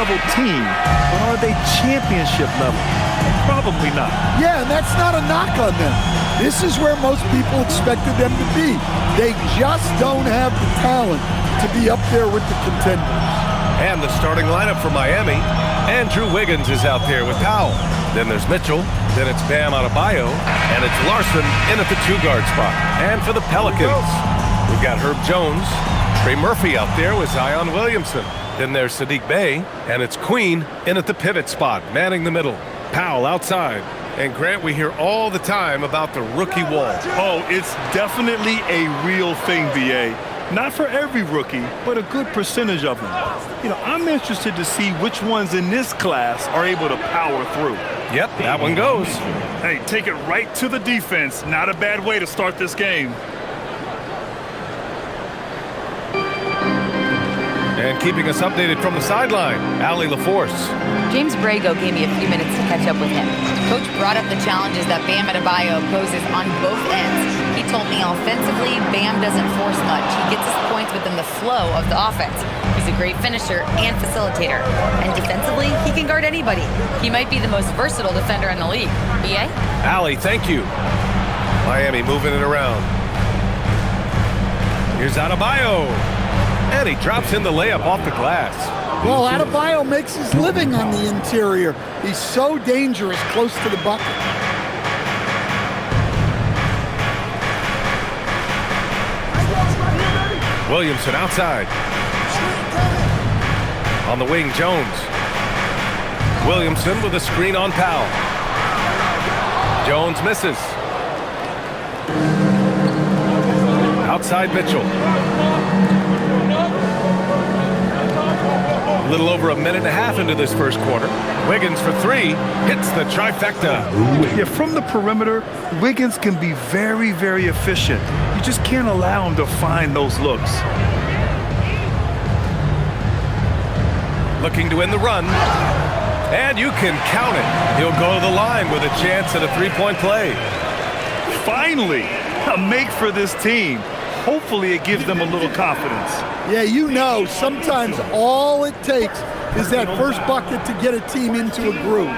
level team, but are they championship level? Probably not. Yeah, and that's not a knock on them. This is where most people expected them to be. They just don't have the talent to be up there with the contenders. And the starting lineup for Miami. Andrew Wiggins is out there with Powell. Then there's Mitchell. Then it's Bam Adebayo. And it's Larson in at the two-guard spot. And for the Pelicans, we've got Herb Jones. Trey Murphy out there with Zion Williamson. Then there's Sadiq Bey. And it's Queen in at the pivot spot, manning the middle. Powell outside. And Grant, we hear all the time about the rookie wall. Oh, it's definitely a real thing, B.A. Not for every rookie, but a good percentage of them. You know, I'm interested to see which ones in this class are able to power through. Yep, that one goes. Hey, take it right to the defense. Not a bad way to start this game. And keeping us updated from the sideline, Allie LaForce. James Brago gave me a few minutes to catch up with him. Coach brought up the challenges that Bam Adebayo poses on both ends. He told me offensively, Bam doesn't force much. He gets his points within the flow of the offense. He's a great finisher and facilitator. And defensively, he can guard anybody. He might be the most versatile defender in the league. B.A.? Allie, thank you. Miami moving it around. Here's Adebayo. And he drops in the layup off the glass. Well, Adebayo makes his living on the interior. He's so dangerous close to the bucket. Williamson outside. On the wing, Jones. Williamson with a screen on Powell. Jones misses. Outside Mitchell. A little over a minute and a half into this first quarter. Wiggins for three, hits the trifecta. Yeah, from the perimeter, Wiggins can be very, very efficient. You just can't allow him to find those looks. Looking to win the run. And you can count it. He'll go to the line with a chance at a three-point play. Finally, a make for this team. Hopefully it gives them a little confidence. Yeah, you know, sometimes all it takes is that first bucket to get a team into a groove.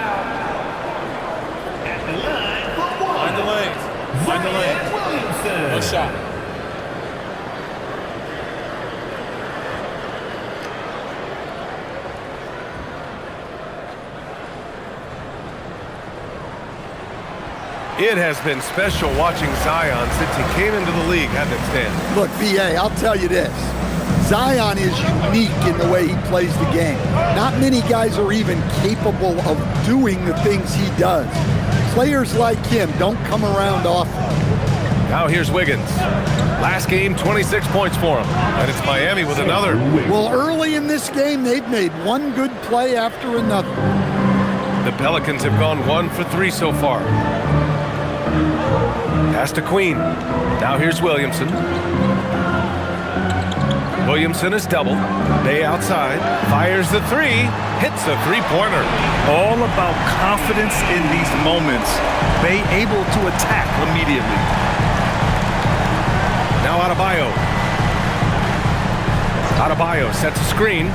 Find the lanes. Find the lanes. No shot. It has been special watching Zion since he came into the league, hasn't it, Stan? Look, B.A., I'll tell you this. Zion is unique in the way he plays the game. Not many guys are even capable of doing the things he does. Players like him don't come around often. Now here's Wiggins. Last game, 26 points for him. And it's Miami with another. Well, early in this game, they've made one good play after another. The Pelicans have gone 1 for 3 so far. Pass to Queen. Now here's Williamson. Williamson is doubled. Bey outside. Fires the three. Hits a three-pointer. All about confidence in these moments. Bey able to attack immediately. Now Adebayo. Adebayo sets a screen.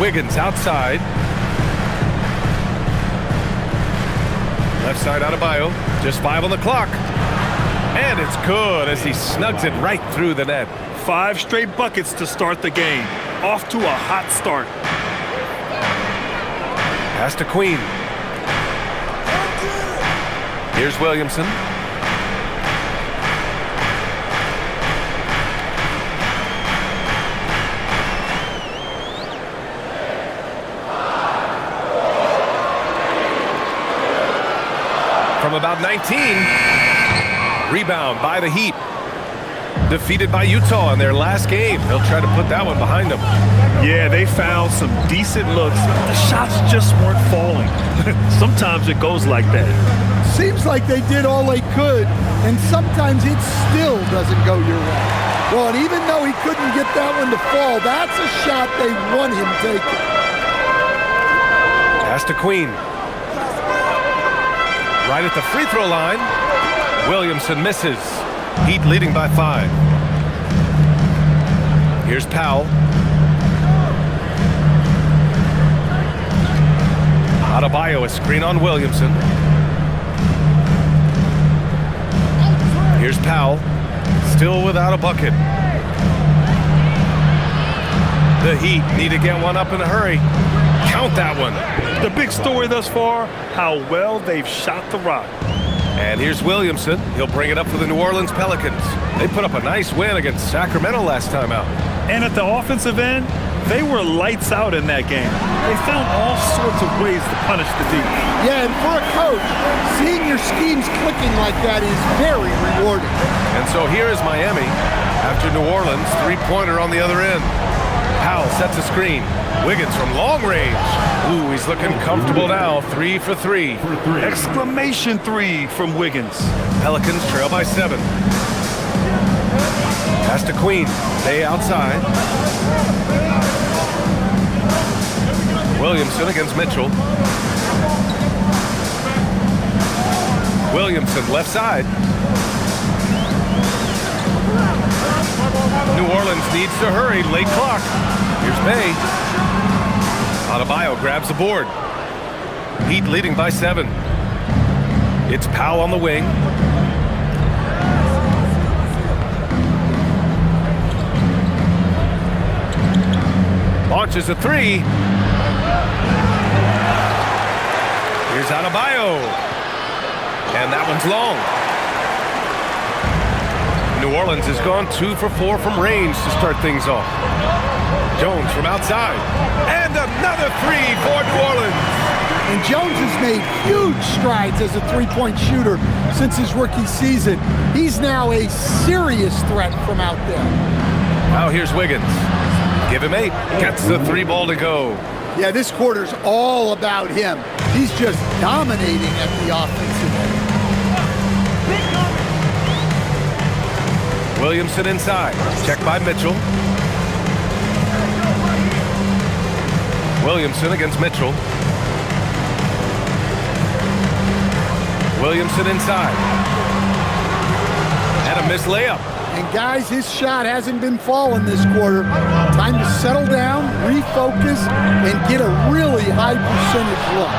Wiggins outside. Left side Adebayo, just 5 on the clock. And it's good as he snugs it right through the net. 5 straight buckets to start the game. Off to a hot start. Pass to Queen. Here's Williamson. From about 19. Rebound by the Heat. Defeated by Utah in their last game. They'll try to put that one behind them. Yeah, they found some decent looks. The shots just weren't falling. Sometimes it goes like that. Seems like they did all they could, and sometimes it still doesn't go your way. Well, and even though he couldn't get that one to fall, that's a shot they want him taking. Pass to Queen. Right at the free throw line. Williamson misses. Heat leading by 5. Here's Powell. Adebayo, a screen on Williamson. Here's Powell, still without a bucket. The Heat need to get one up in a hurry. Count that one. The big story thus far, how well they've shot the rock. And here's Williamson. He'll bring it up for the New Orleans Pelicans. They put up a nice win against Sacramento last time out. And at the offensive end, they were lights out in that game. They found all sorts of ways to punish the D. Yeah, and for a coach, seeing your schemes clicking like that is very rewarding. And so here is Miami after New Orleans, three-pointer on the other end. Powell sets a screen. Wiggins from long range. Ooh, he's looking comfortable now. 3 for 3. Exclamation 3 from Wiggins. Pelicans trail by 7. Pass to Queen. They outside. Williamson against Mitchell. Williamson left side. New Orleans needs to hurry. Late clock. Here's Bay. Adebayo grabs the board. Heat leading by 7. It's Powell on the wing. Launches a 3. Here's Adebayo. And that one's long. New Orleans has gone 2 for 4 from range to start things off. Jones from outside. And another 3 for New Orleans. And Jones has made huge strides as a three-point shooter since his rookie season. He's now a serious threat from out there. Now here's Wiggins. Give him 8. Gets the 3 ball to go. Yeah, this quarter's all about him. He's just dominating at the offensive end. Williamson inside. Check by Mitchell. Williamson against Mitchell. Williamson inside. And a missed layup. And guys, his shot hasn't been falling this quarter. Time to settle down, refocus, and get a really high percentage look.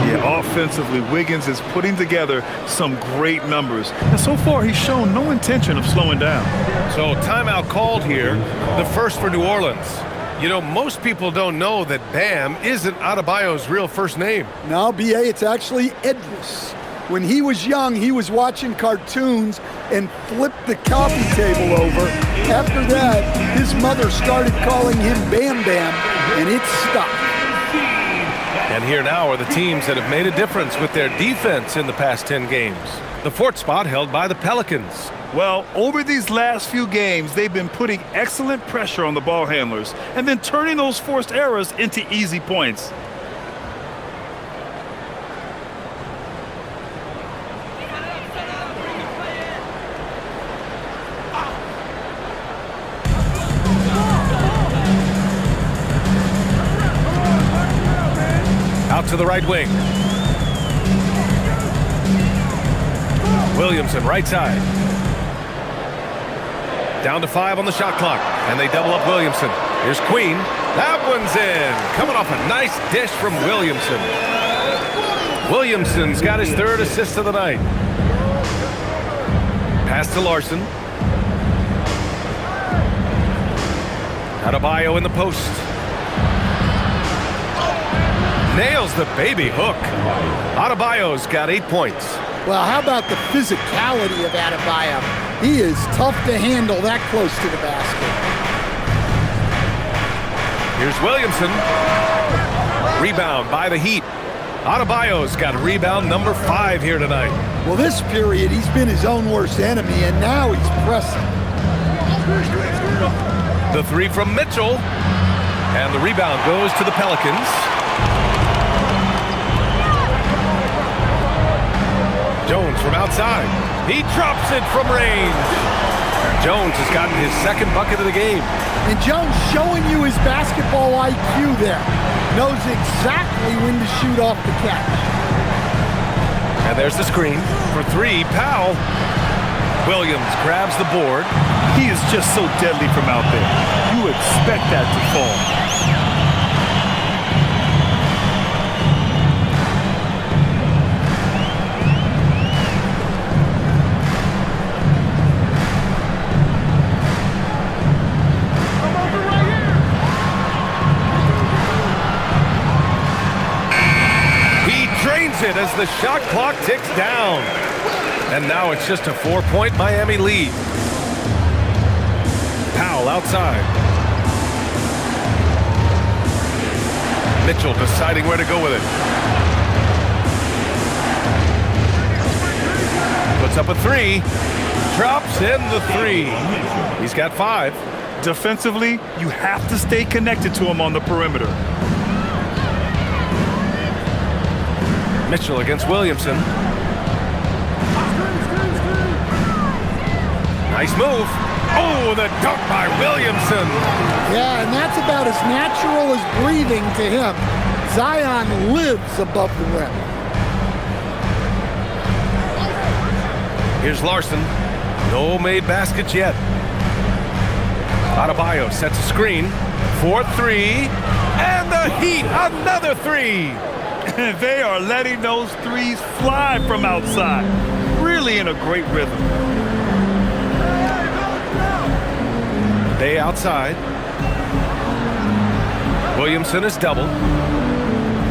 Yeah, offensively, Wiggins is putting together some great numbers. And so far, he's shown no intention of slowing down. So timeout called here, the first for New Orleans. You know, most people don't know that Bam isn't Adebayo's real first name. No, B.A., it's actually Edris. When he was young, he was watching cartoons and flipped the coffee table over. After that, his mother started calling him Bam Bam, and it stuck. And here now are the teams that have made a difference with their defense in the past 10 games. The 4th spot held by the Pelicans. Well, over these last few games, they've been putting excellent pressure on the ball handlers and then turning those forced errors into easy points. Out to the right wing. Williamson, right side. Down to 5 on the shot clock, and they double up Williamson. Here's Queen. That one's in. Coming off a nice dish from Williamson. Williamson's got his 3rd assist of the night. Pass to Larson. Adebayo in the post. Nails the baby hook. Adebayo's got 8 points. Well, how about the physicality of Adebayo? He is tough to handle that close to the basket. Here's Williamson. Rebound by the Heat. Adebayo's got rebound number 5 here tonight. Well, this period, he's been his own worst enemy, and now he's pressing. The 3 from Mitchell. And the rebound goes to the Pelicans. Jones from outside. He drops it from range. Jones has gotten his 2nd bucket of the game. And Jones showing you his basketball IQ there. Knows exactly when to shoot off the catch. And there's the screen for 3. Powell. Williams grabs the board. He is just so deadly from out there. You expect that to fall. scores it as the shot clock ticks down. And now it's just a 4-point Miami lead. Powell outside. Mitchell deciding where to go with it. Puts up a three. Drops in the three. He's got 5. Defensively, you have to stay connected to him on the perimeter. Mitchell against Williamson. Nice move. Oh, the dunk by Williamson. Yeah, and that's about as natural as breathing to him. Zion lives above the rim. Here's Larson. No made baskets yet. Adebayo sets a screen. 4-3. And the Heat, another 3. They are letting those threes fly from outside. Really in a great rhythm. They outside. Williamson is double.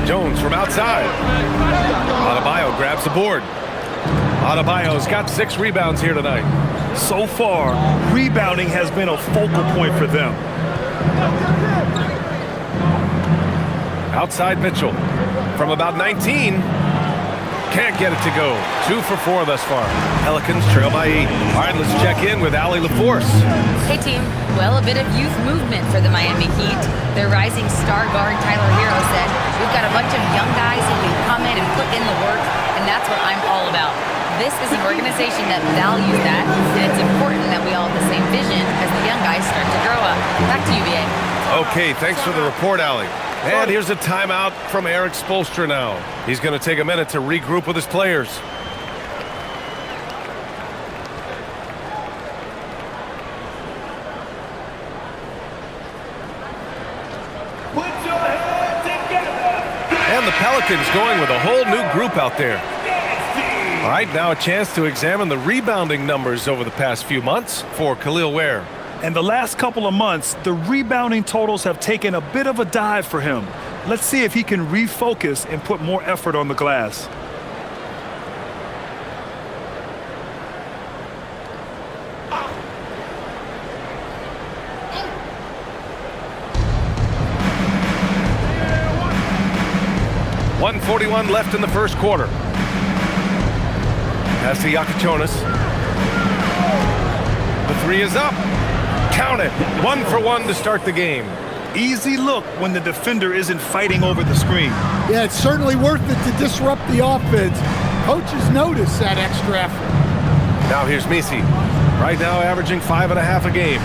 Jones from outside. Adebayo grabs the board. Adebayo's got 6 rebounds here tonight. So far, rebounding has been a focal point for them. Outside Mitchell. From about 19. Can't get it to go. 2 for 4 thus far. Pelicans trail by 8. All right, let's check in with Allie LaForce. Hey, team. Well, a bit of youth movement for the Miami Heat. Their rising star guard, Tyler Hero, said, "We've got a bunch of young guys who can come in and put in the work, and that's what I'm all about." This is an organization that values that, and it's important that we all have the same vision as the young guys start to grow up. Back to you, BA. Okay, thanks for the report, Allie. And here's a timeout from Eric Spoelstra now. He's going to take a minute to regroup with his players. And the Pelicans going with a whole new group out there. All right, now a chance to examine the rebounding numbers over the past few months for Khalil Ware. And the last couple of months, the rebounding totals have taken a bit of a dive for him. Let's see if he can refocus and put more effort on the glass. .141 left in the first quarter. Pass to Yakichonis. The 3 is up. Count it. 1 for 1 to start the game. Easy look when the defender isn't fighting over the screen. Yeah, it's certainly worth it to disrupt the offense. Coaches notice that extra effort. Now here's Misi. Right now averaging 5.5 a game.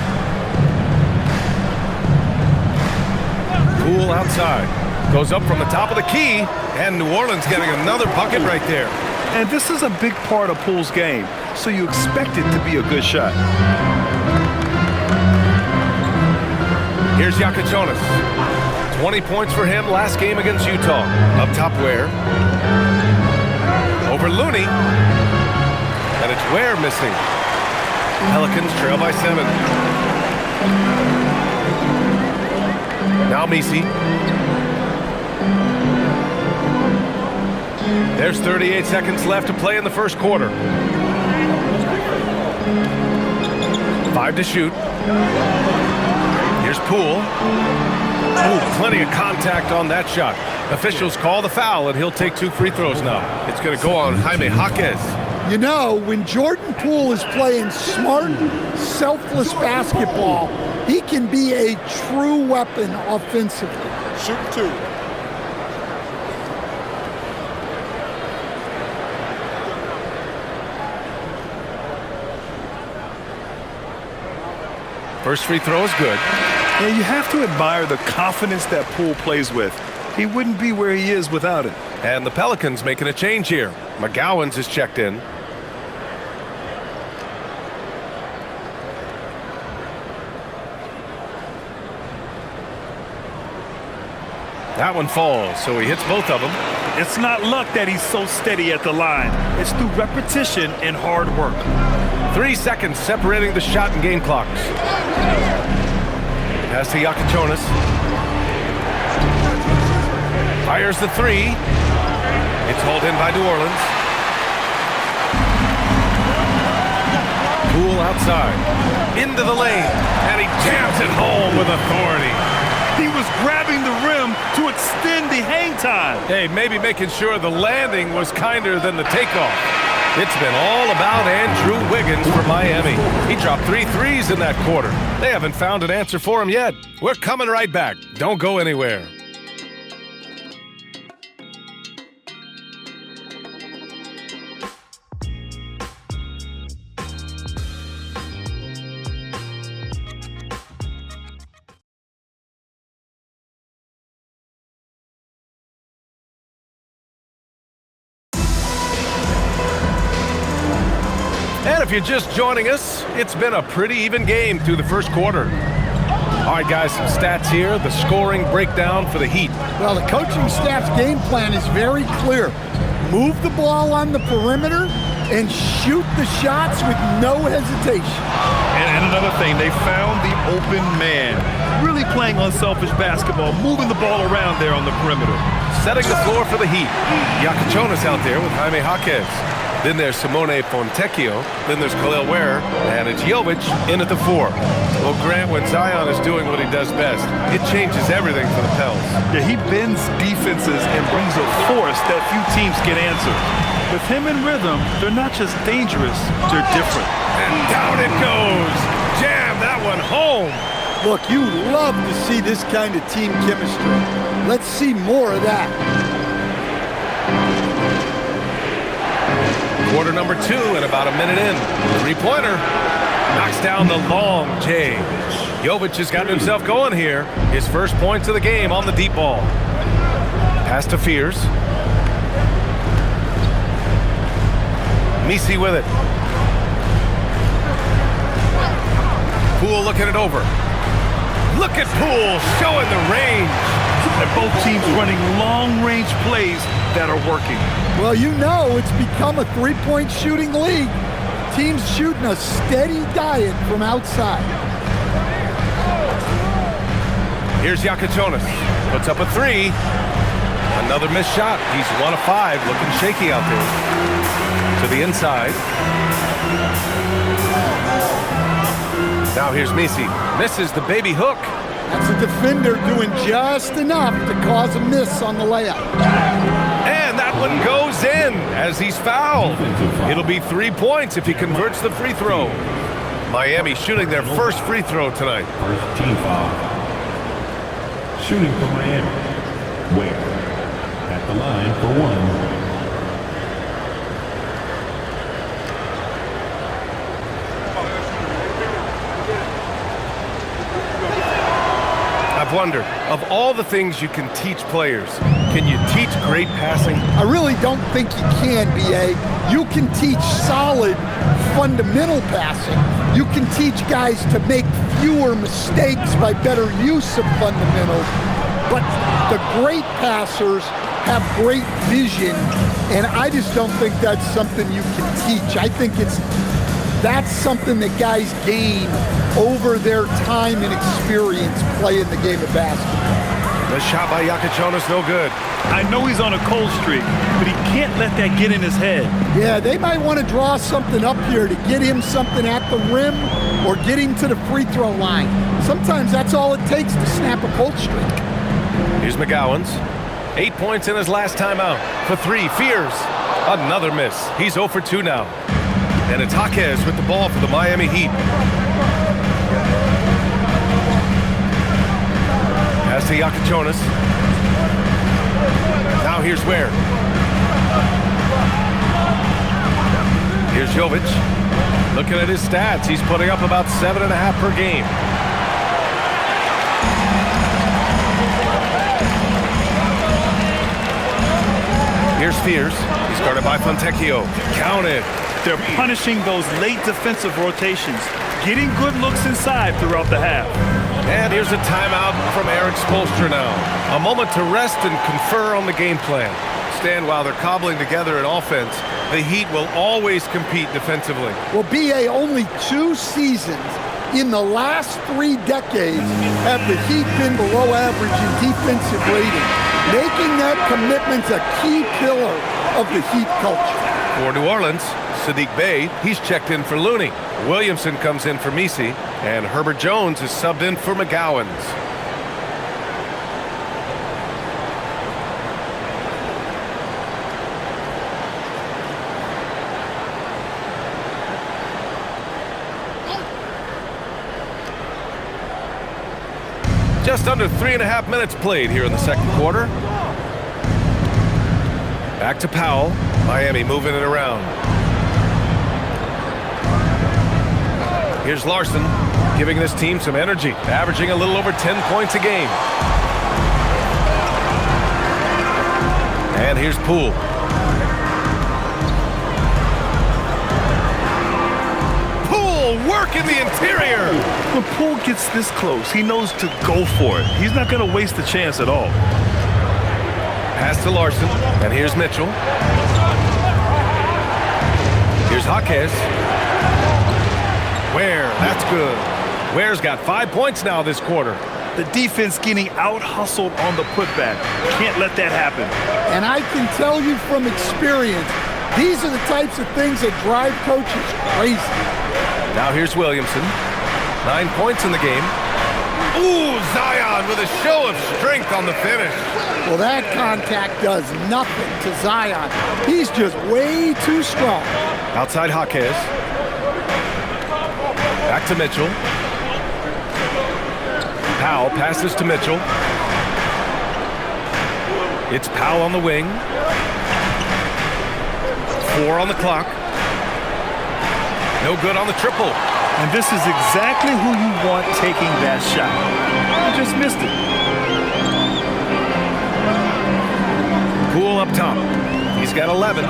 Poole outside. Goes up from the top of the key. And New Orleans getting another bucket right there. And this is a big part of Poole's game, so you expect it to be a good shot. Here's Yakichonis. 20 points for him last game against Utah. Up top Ware. Over Looney. And it's Ware missing. Pelicans trail by 7. Now Misi. There's 38 seconds left to play in the first quarter. 5 to shoot. Here's Poole. Ooh, plenty of contact on that shot. Officials call the foul, and he'll take 2 free throws now. It's going to go on Jaime Jaquez. You know, when Jordan Poole is playing smart, selfless basketball, he can be a true weapon offensively. Shoot 2. First free throw is good. And you have to admire the confidence that Poole plays with. He wouldn't be where he is without it. And the Pelicans making a change here. McGowan's is checked in. That one falls, so he hits both of them. It's not luck that he's so steady at the line. It's through repetition and hard work. 3 seconds separating the shot and game clocks. Pass to Yakichonis. Fires the 3. It's hauled in by New Orleans. Poole outside. Into the lane. And he jams it home with authority. He was grabbing the rim to extend the hang time. Hey, maybe making sure the landing was kinder than the takeoff. It's been all about Andrew Wiggins for Miami. He dropped 3 threes in that quarter. They haven't found an answer for him yet. We're coming right back. Don't go anywhere. And if you're just joining us, it's been a pretty even game through the first quarter. All right, guys, some stats here. The scoring breakdown for the Heat. Well, the coaching staff's game plan is very clear. Move the ball on the perimeter and shoot the shots with no hesitation. And another thing, they found the open man. Really playing unselfish basketball, moving the ball around there on the perimeter. Setting the floor for the Heat. Iaquiconis out there with Jaime Jaquez. Then there's Simone Fontecchio. Then there's Khalil Ware. And it's Jovic in at the 4. Well, Grant, when Zion is doing what he does best, it changes everything for the Pels. Yeah, he bends defenses and brings a force that few teams can answer. With him in rhythm, they're not just dangerous, they're different. And down it goes. Jam that one home. Look, you love to see this kind of team chemistry. Let's see more of that. Quarter number 2 and about a minute in. 3-pointer. Knocks down the long J. Jovic has gotten himself going here. His first points of the game on the deep ball. Pass to Fears. Misi with it. Poole looking it over. Look at Poole showing the range. And both teams running long-range plays that are working. Well, you know it's become a three-point shooting league. Teams shooting a steady diet from outside. Here's Iaquiconis. Puts up a 3. Another missed shot. He's 1 of 5. Looking shaky out there. To the inside. Now here's Misi. Misses the baby hook. That's a defender doing just enough to cause a miss on the layup. And that one goes in as he's fouled. It'll be 3 points if he converts the free throw. Miami shooting their first free throw tonight. First team foul. Shooting for Miami. Ware at the line for 1. I've wondered, of all the things you can teach players, can you teach great passing? I really don't think you can, B.A. You can teach solid, fundamental passing. You can teach guys to make fewer mistakes by better use of fundamentals. But the great passers have great vision, and I just don't think that's something you can teach. I think that's something that guys gain over their time and experience playing the game of basketball. The shot by Iaquiconis, no good. I know he's on a cold streak, but he can't let that get in his head. Yeah, they might want to draw something up here to get him something at the rim or get him to the free throw line. Sometimes that's all it takes to snap a cold streak. Here's McGowan's. 8 points in his last time out. For 3, Fears. Another miss. He's 0 for 2 now. And it's Jaquez with the ball for the Miami Heat. Pass to Iaquiconis. Now here's Ware. Here's Jovic. Looking at his stats, he's putting up about 7.5 per game. Here's Fears. He's guarded by Fontecchio. Counted. They're punishing those late defensive rotations, getting good looks inside throughout the half. And here's a timeout from Eric Spoelstra now. A moment to rest and confer on the game plan. Stan, while they're cobbling together an offense, the Heat will always compete defensively. Well, B.A., only 2 seasons in the last 3 decades have the Heat been below average in defensive rating. making that commitment a key pillar of the Heat culture. For New Orleans, Sadiq Bey, he's checked in for Looney. Williamson comes in for Messi, and Herbert Jones is subbed in for McGowans. Just under 3.5 minutes played here in the second quarter. Back to Powell. Miami moving it around. Here's Larson, giving this team some energy, averaging a little over 10 points a game. And here's Poole. Poole working the interior. When Poole gets this close, he knows to go for it. He's not going to waste the chance at all. Pass to Larson, and here's Mitchell. Here's Jaquez. Ware, that's good. Ware's got 5 points now this quarter. The defense getting out-hustled on the putback. Can't let that happen. And I can tell you from experience, these are the types of things that drive coaches crazy. Now here's Williamson. 9 points in the game. Ooh, Zion with a show of strength on the finish. Well, that contact does nothing to Zion. He's just way too strong. Outside Jaquez. Back to Mitchell. Powell passes to Mitchell. It's Powell on the wing. 4 on the clock. No good on the triple. And this is exactly who you want taking that shot. You just missed it. Poole up top. He's got 11.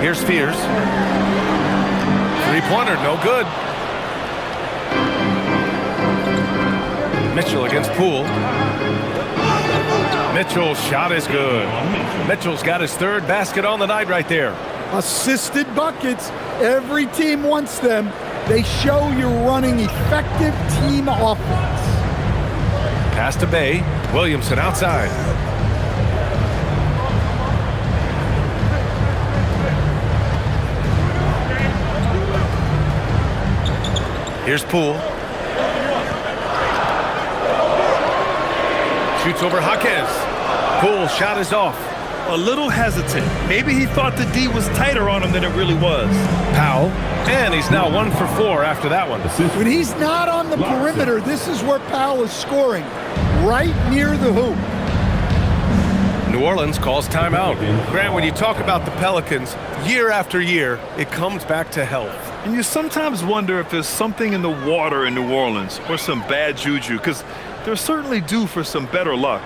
Here's Fears. Three-pointer, no good. Mitchell against Poole. Mitchell's shot is good. Mitchell's got his third basket on the night right there. Assisted buckets. Every team wants them. They show you're running effective team offense. Pass to Bey. Williamson outside. Here's Poole. Shoots over Jaquez. Poole's shot is off. A little hesitant. Maybe he thought the D was tighter on him than it really was. Powell. And he's now 1 for 4 after that one. When he's not on the perimeter, this is where Powell is scoring, right near the hoop. New Orleans calls timeout. Grant, when you talk about the Pelicans, year after year, it comes back to health. And you sometimes wonder if there's something in the water in New Orleans or some bad juju, because they're certainly due for some better luck.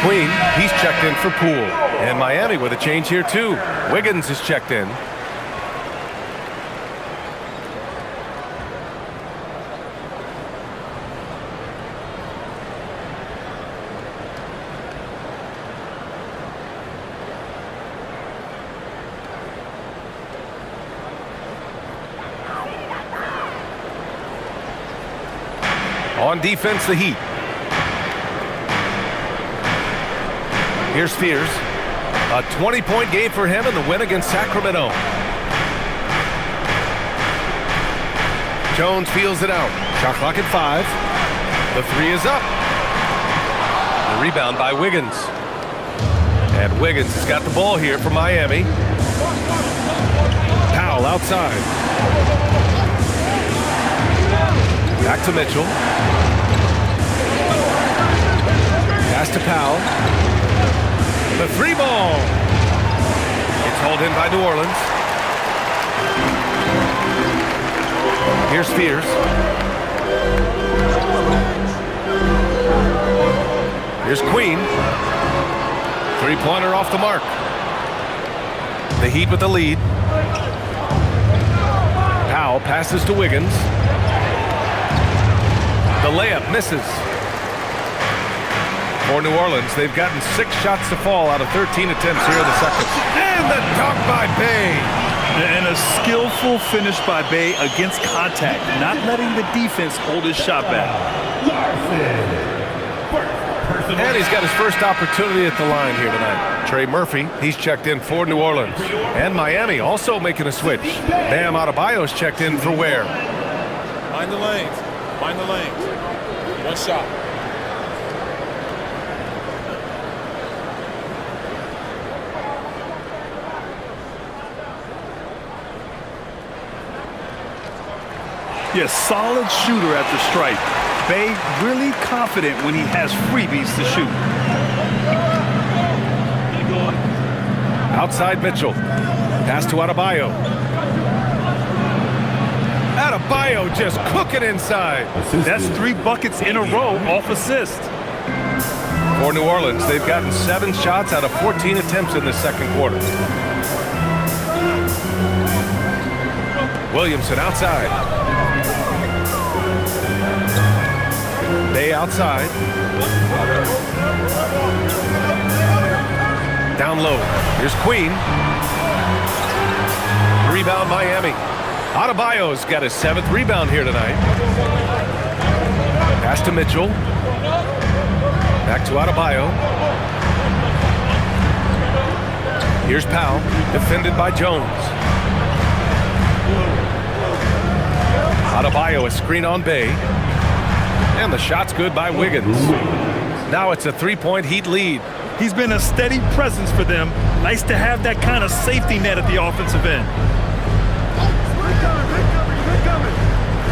Queen, he's checked in for Poole. And Miami with a change here too. Wiggins is checked in. On defense, the Heat. Here's Fears. A 20-point game for him in the win against Sacramento. Jones feels it out. Shot clock at 5. The 3 is up. The rebound by Wiggins. And Wiggins has got the ball here for Miami. Powell outside. Back to Mitchell. Pass to Powell. The 3 ball. It's hauled in by New Orleans. Here's Fears. Here's Queen. 3-pointer off the mark. The Heat with the lead. Powell passes to Wiggins. The layup misses. For New Orleans, they've gotten 6 shots to fall out of 13 attempts here in the second. And the dunk by Bey. And a skillful finish by Bay against contact, not letting the defense hold his shot back. And he's got his first opportunity at the line here tonight. Trey Murphy, he's checked in for New Orleans. And Miami also making a switch. Bam Adebayo's checked in for Ware. Find the lanes. Find the lanes. One shot. Yes, solid shooter at the stripe. Bay really confident when he has freebies to shoot. Outside Mitchell. Pass to Adebayo. Adebayo just cooking inside. That's 3 buckets in a row off assist. For New Orleans, they've gotten 7 shots out of 14 attempts in the second quarter. Williamson outside. Bay outside. Down low. Here's Queen. Rebound Miami. Adebayo's got his 7th rebound here tonight. Pass to Mitchell. Back to Adebayo. Here's Powell. Defended by Jones. Adebayo, a screen on Bay. And the shot's good by Wiggins. Now it's a 3-point Heat lead. He's been a steady presence for them. Nice to have that kind of safety net at the offensive end.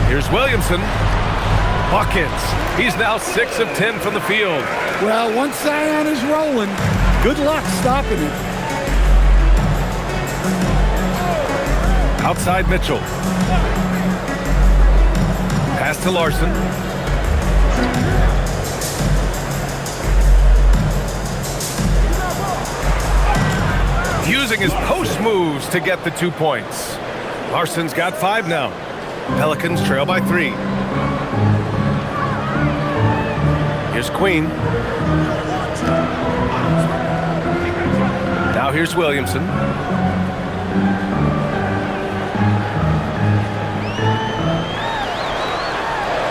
Here's Williamson. Buckets. He's now 6 of 10 from the field. Well, once Zion is rolling, good luck stopping it. Outside Mitchell. Pass to Larson. Using his post moves to get the 2 points. Larson's got 5 now. Pelicans trail by 3. Here's Queen. Now here's Williamson.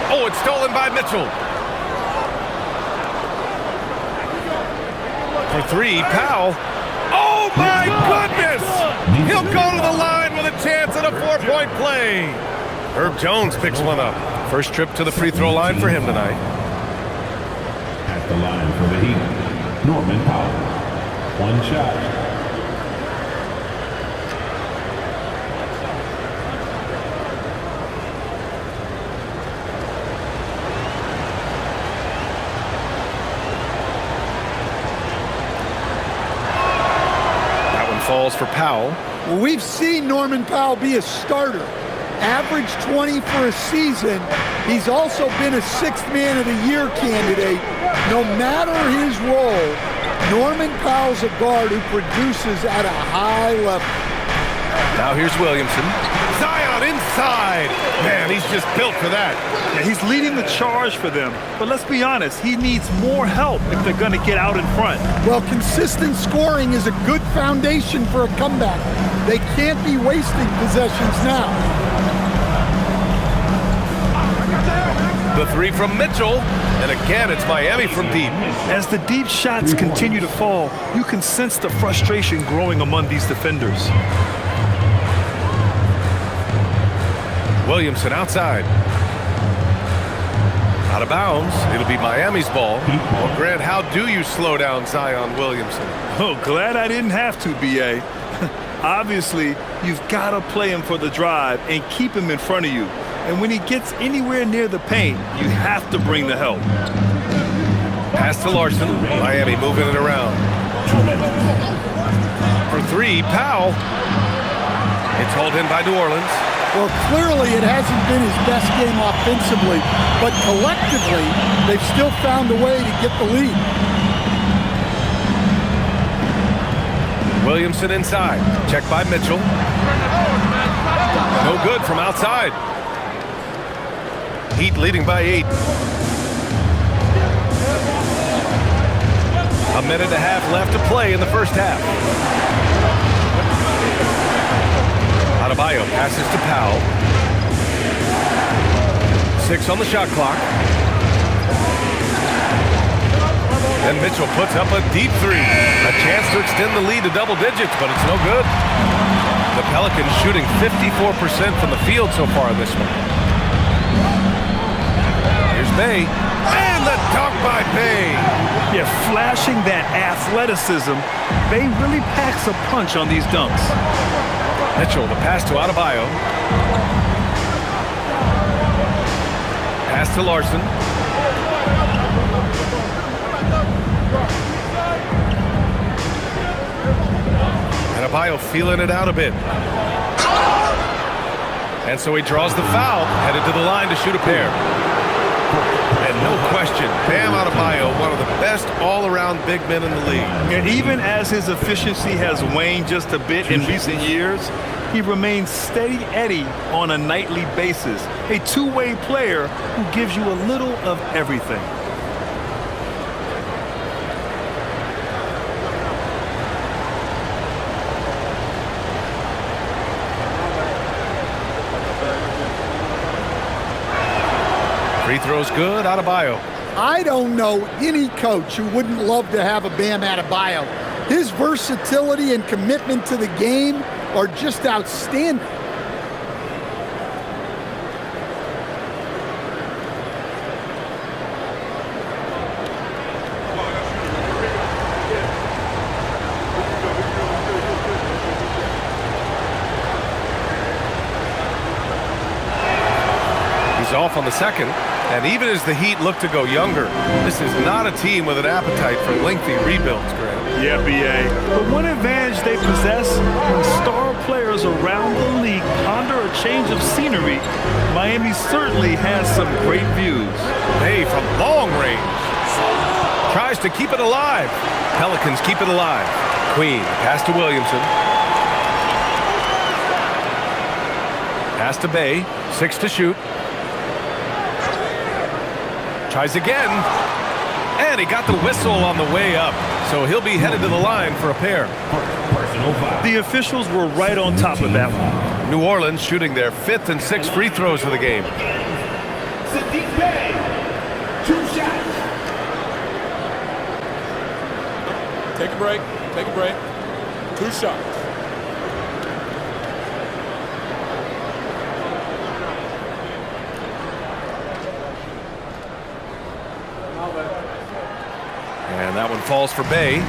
Oh, it's stolen by Mitchell. For 3, Powell. Oh, my goodness! He'll go to the line with a chance at a 4-point play. Herb Jones picks one up. First trip to the free throw line for him tonight. At the line for the Heat, Norman Powell. 1 shot. Falls for Powell. Well, we've seen Norman Powell be a starter. Average 20 for a season. He's also been a 6th Man of the Year candidate. No matter his role, Norman Powell's a guard who produces at a high level. Now here's Williamson. Zion inside. Man, he's just built for that. Yeah, he's leading the charge for them. But let's be honest, he needs more help if they're going to get out in front. Well, consistent scoring is a good foundation for a comeback. They can't be wasting possessions now. The 3 from Mitchell. And again, it's Miami from deep. As the deep shots continue to fall, you can sense the frustration growing among these defenders. Williamson outside. Out of bounds. It'll be Miami's ball. Well, Grant, how do you slow down Zion Williamson? Oh, glad I didn't have to, B.A. Obviously, you've got to play him for the drive and keep him in front of you. And when he gets anywhere near the paint, you have to bring the help. Pass to Larson. Miami moving it around. For 3, Powell. It's hauled in by New Orleans. Well, clearly it hasn't been his best game offensively, but collectively, they've still found a way to get the lead. Williamson inside. Check by Mitchell. No good from outside. Heat leading by 8. A minute and a half left to play in the first half. Adebayo passes to Powell. 6 on the shot clock. Then Mitchell puts up a deep three. A chance to extend the lead to double digits, but it's no good. The Pelicans shooting 54% from the field so far in this one. Here's Bay. And the dunk by Bay. Yeah, flashing that athleticism, Bay really packs a punch on these dunks. Mitchell, the pass to Adebayo. Pass to Larson. Adebayo feeling it out a bit. And so he draws the foul, headed to the line to shoot a pair. And no question, Bam Adebayo, one of the best all-around big men in the league. And even as his efficiency has waned just a bit in recent years, he remains steady Eddie on a nightly basis. A two-way player who gives you a little of everything. Free throw's good, Adebayo. I don't know any coach who wouldn't love to have a Bam Adebayo. His versatility and commitment to the game are just outstanding. He's off on the second. And even as the Heat look to go younger, this is not a team with an appetite for lengthy rebuilds, Grant. Yeah, B.A. But one advantage they possess, when star players around the league ponder a change of scenery, Miami certainly has some great views. Bay from long range. Tries to keep it alive. Pelicans keep it alive. Queen, pass to Williamson. Pass to Bay, 6 to shoot. Tries again, and he got the whistle on the way up, so he'll be headed to the line for a pair. The officials were right on top of that one. New Orleans shooting their 5th and 6th free throws of the game. Take a break. Take a break. 2 shots. And that one falls for Bay.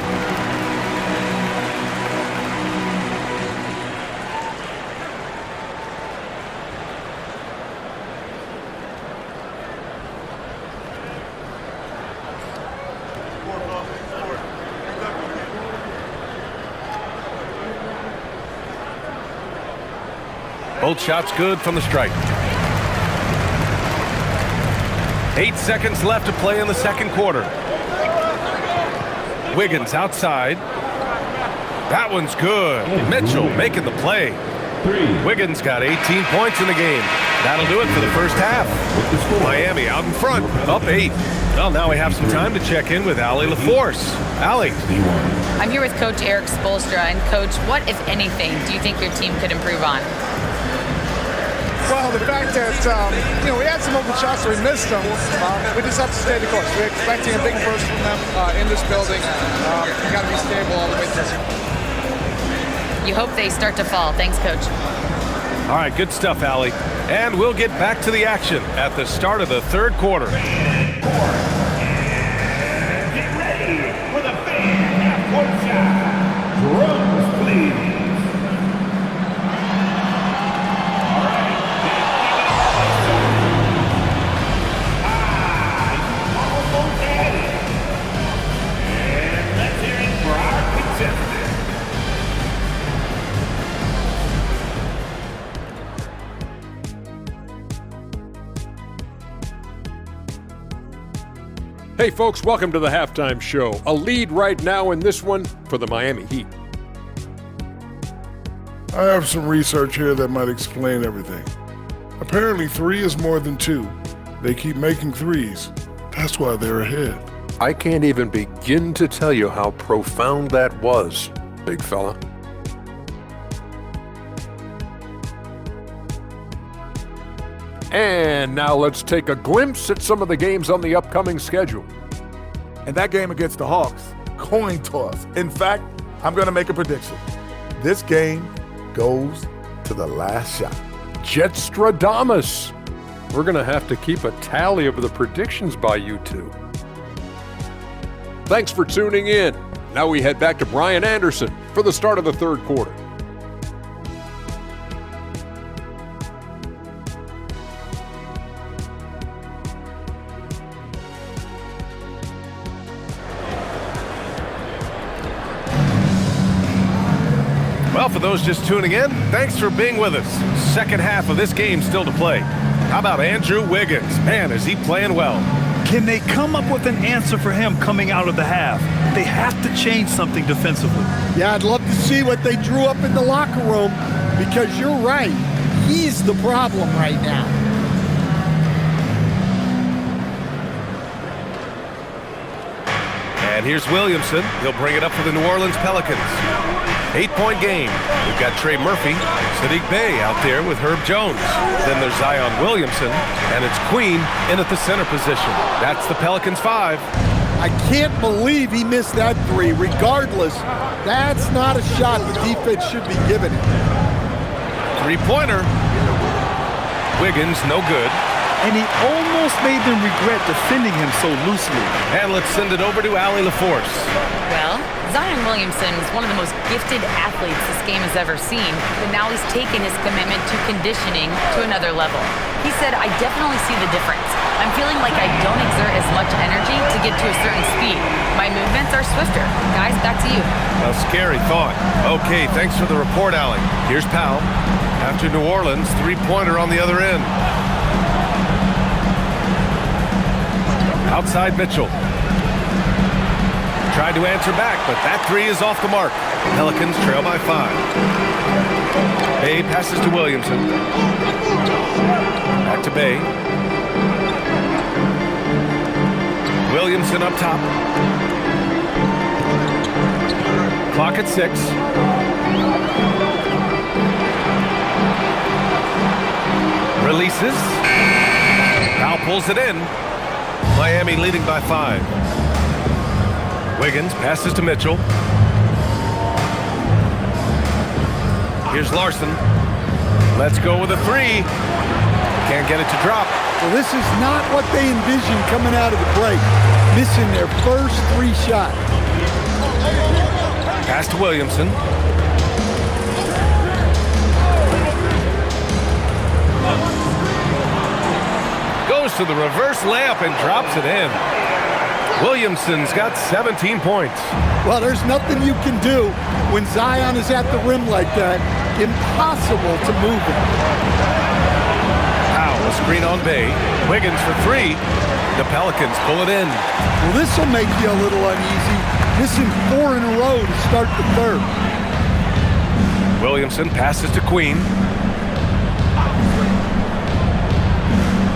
Both shots good from the stripe. 8 seconds left to play in the second quarter. Wiggins outside. That one's good. Mitchell making the play. Wiggins got 18 points in the game. That'll do it for the first half. Miami out in front, up 8. Well, now we have some time to check in with Allie LaForce. Allie. I'm here with Coach Eric Spoelstra. And, Coach, what, if anything, do you think your team could improve on? Well, the fact that, we had some open shots, so we missed them. We just have to stay the course. We're expecting a big burst from them in this building. We got to be stable all the way through. You hope they start to fall. Thanks, Coach. All right, good stuff, Allie. And we'll get back to the action at the start of the third quarter. Get ready for the fan half-court shot. Drums, please. Hey folks, welcome to the Halftime Show. A lead right now in this one for the Miami Heat. I have some research here that might explain everything. Apparently 3 is more than 2. They keep making threes. That's why they're ahead. I can't even begin to tell you how profound that was, big fella. And now let's take a glimpse at some of the games on the upcoming schedule. And that game against the Hawks, coin toss. In fact, I'm going to make a prediction. This game goes to the last shot. Jetstradamus. We're going to have to keep a tally of the predictions by you two. Thanks for tuning in. Now we head back to Brian Anderson for the start of the third quarter. Well, for those just tuning in, thanks for being with us. Second half of this game still to play. How about Andrew Wiggins? Man, is he playing well. Can they come up with an answer for him coming out of the half? They have to change something defensively. Yeah, I'd love to see what they drew up in the locker room, because you're right. He's the problem right now. And here's Williamson. He'll bring it up for the New Orleans Pelicans. 8-point game. We've got Trey Murphy, Sadiq Bey out there with Herb Jones. Then there's Zion Williamson, and it's Queen in at the center position. That's the Pelicans 5. I can't believe he missed that three. Regardless, that's not a shot the defense should be giving him. Three-pointer. Wiggins, no good. And he almost made them regret defending him so loosely. And let's send it over to Allie LaForce. Well, Zion Williamson is one of the most gifted athletes this game has ever seen, but now he's taken his commitment to conditioning to another level. He said, I definitely see the difference. I'm feeling like I don't exert as much energy to get to a certain speed. My movements are swifter. Guys, back to you. A scary thought. Okay, thanks for the report, Allie. Here's Powell. After New Orleans, three-pointer on the other end. Outside Mitchell. Tried to answer back, but that three is off the mark. Pelicans trail by 5. Bey passes to Williamson. Back to Bey. Williamson up top. Clock at 6. Releases. Now pulls it in. Miami leading by 5. Wiggins passes to Mitchell. Here's Larson. Let's go with a three. Can't get it to drop. Well, this is not what they envisioned coming out of the break. Missing their first three shots. Pass to Williamson. Goes to the reverse layup and drops it in. Williamson's got 17 points. Well, there's nothing you can do when Zion is at the rim like that. Impossible to move him. Powell, a screen on Bey. Wiggins for 3. The Pelicans pull it in. Well, this will make you a little uneasy. Missing 4 in a row to start the third. Williamson passes to Queen.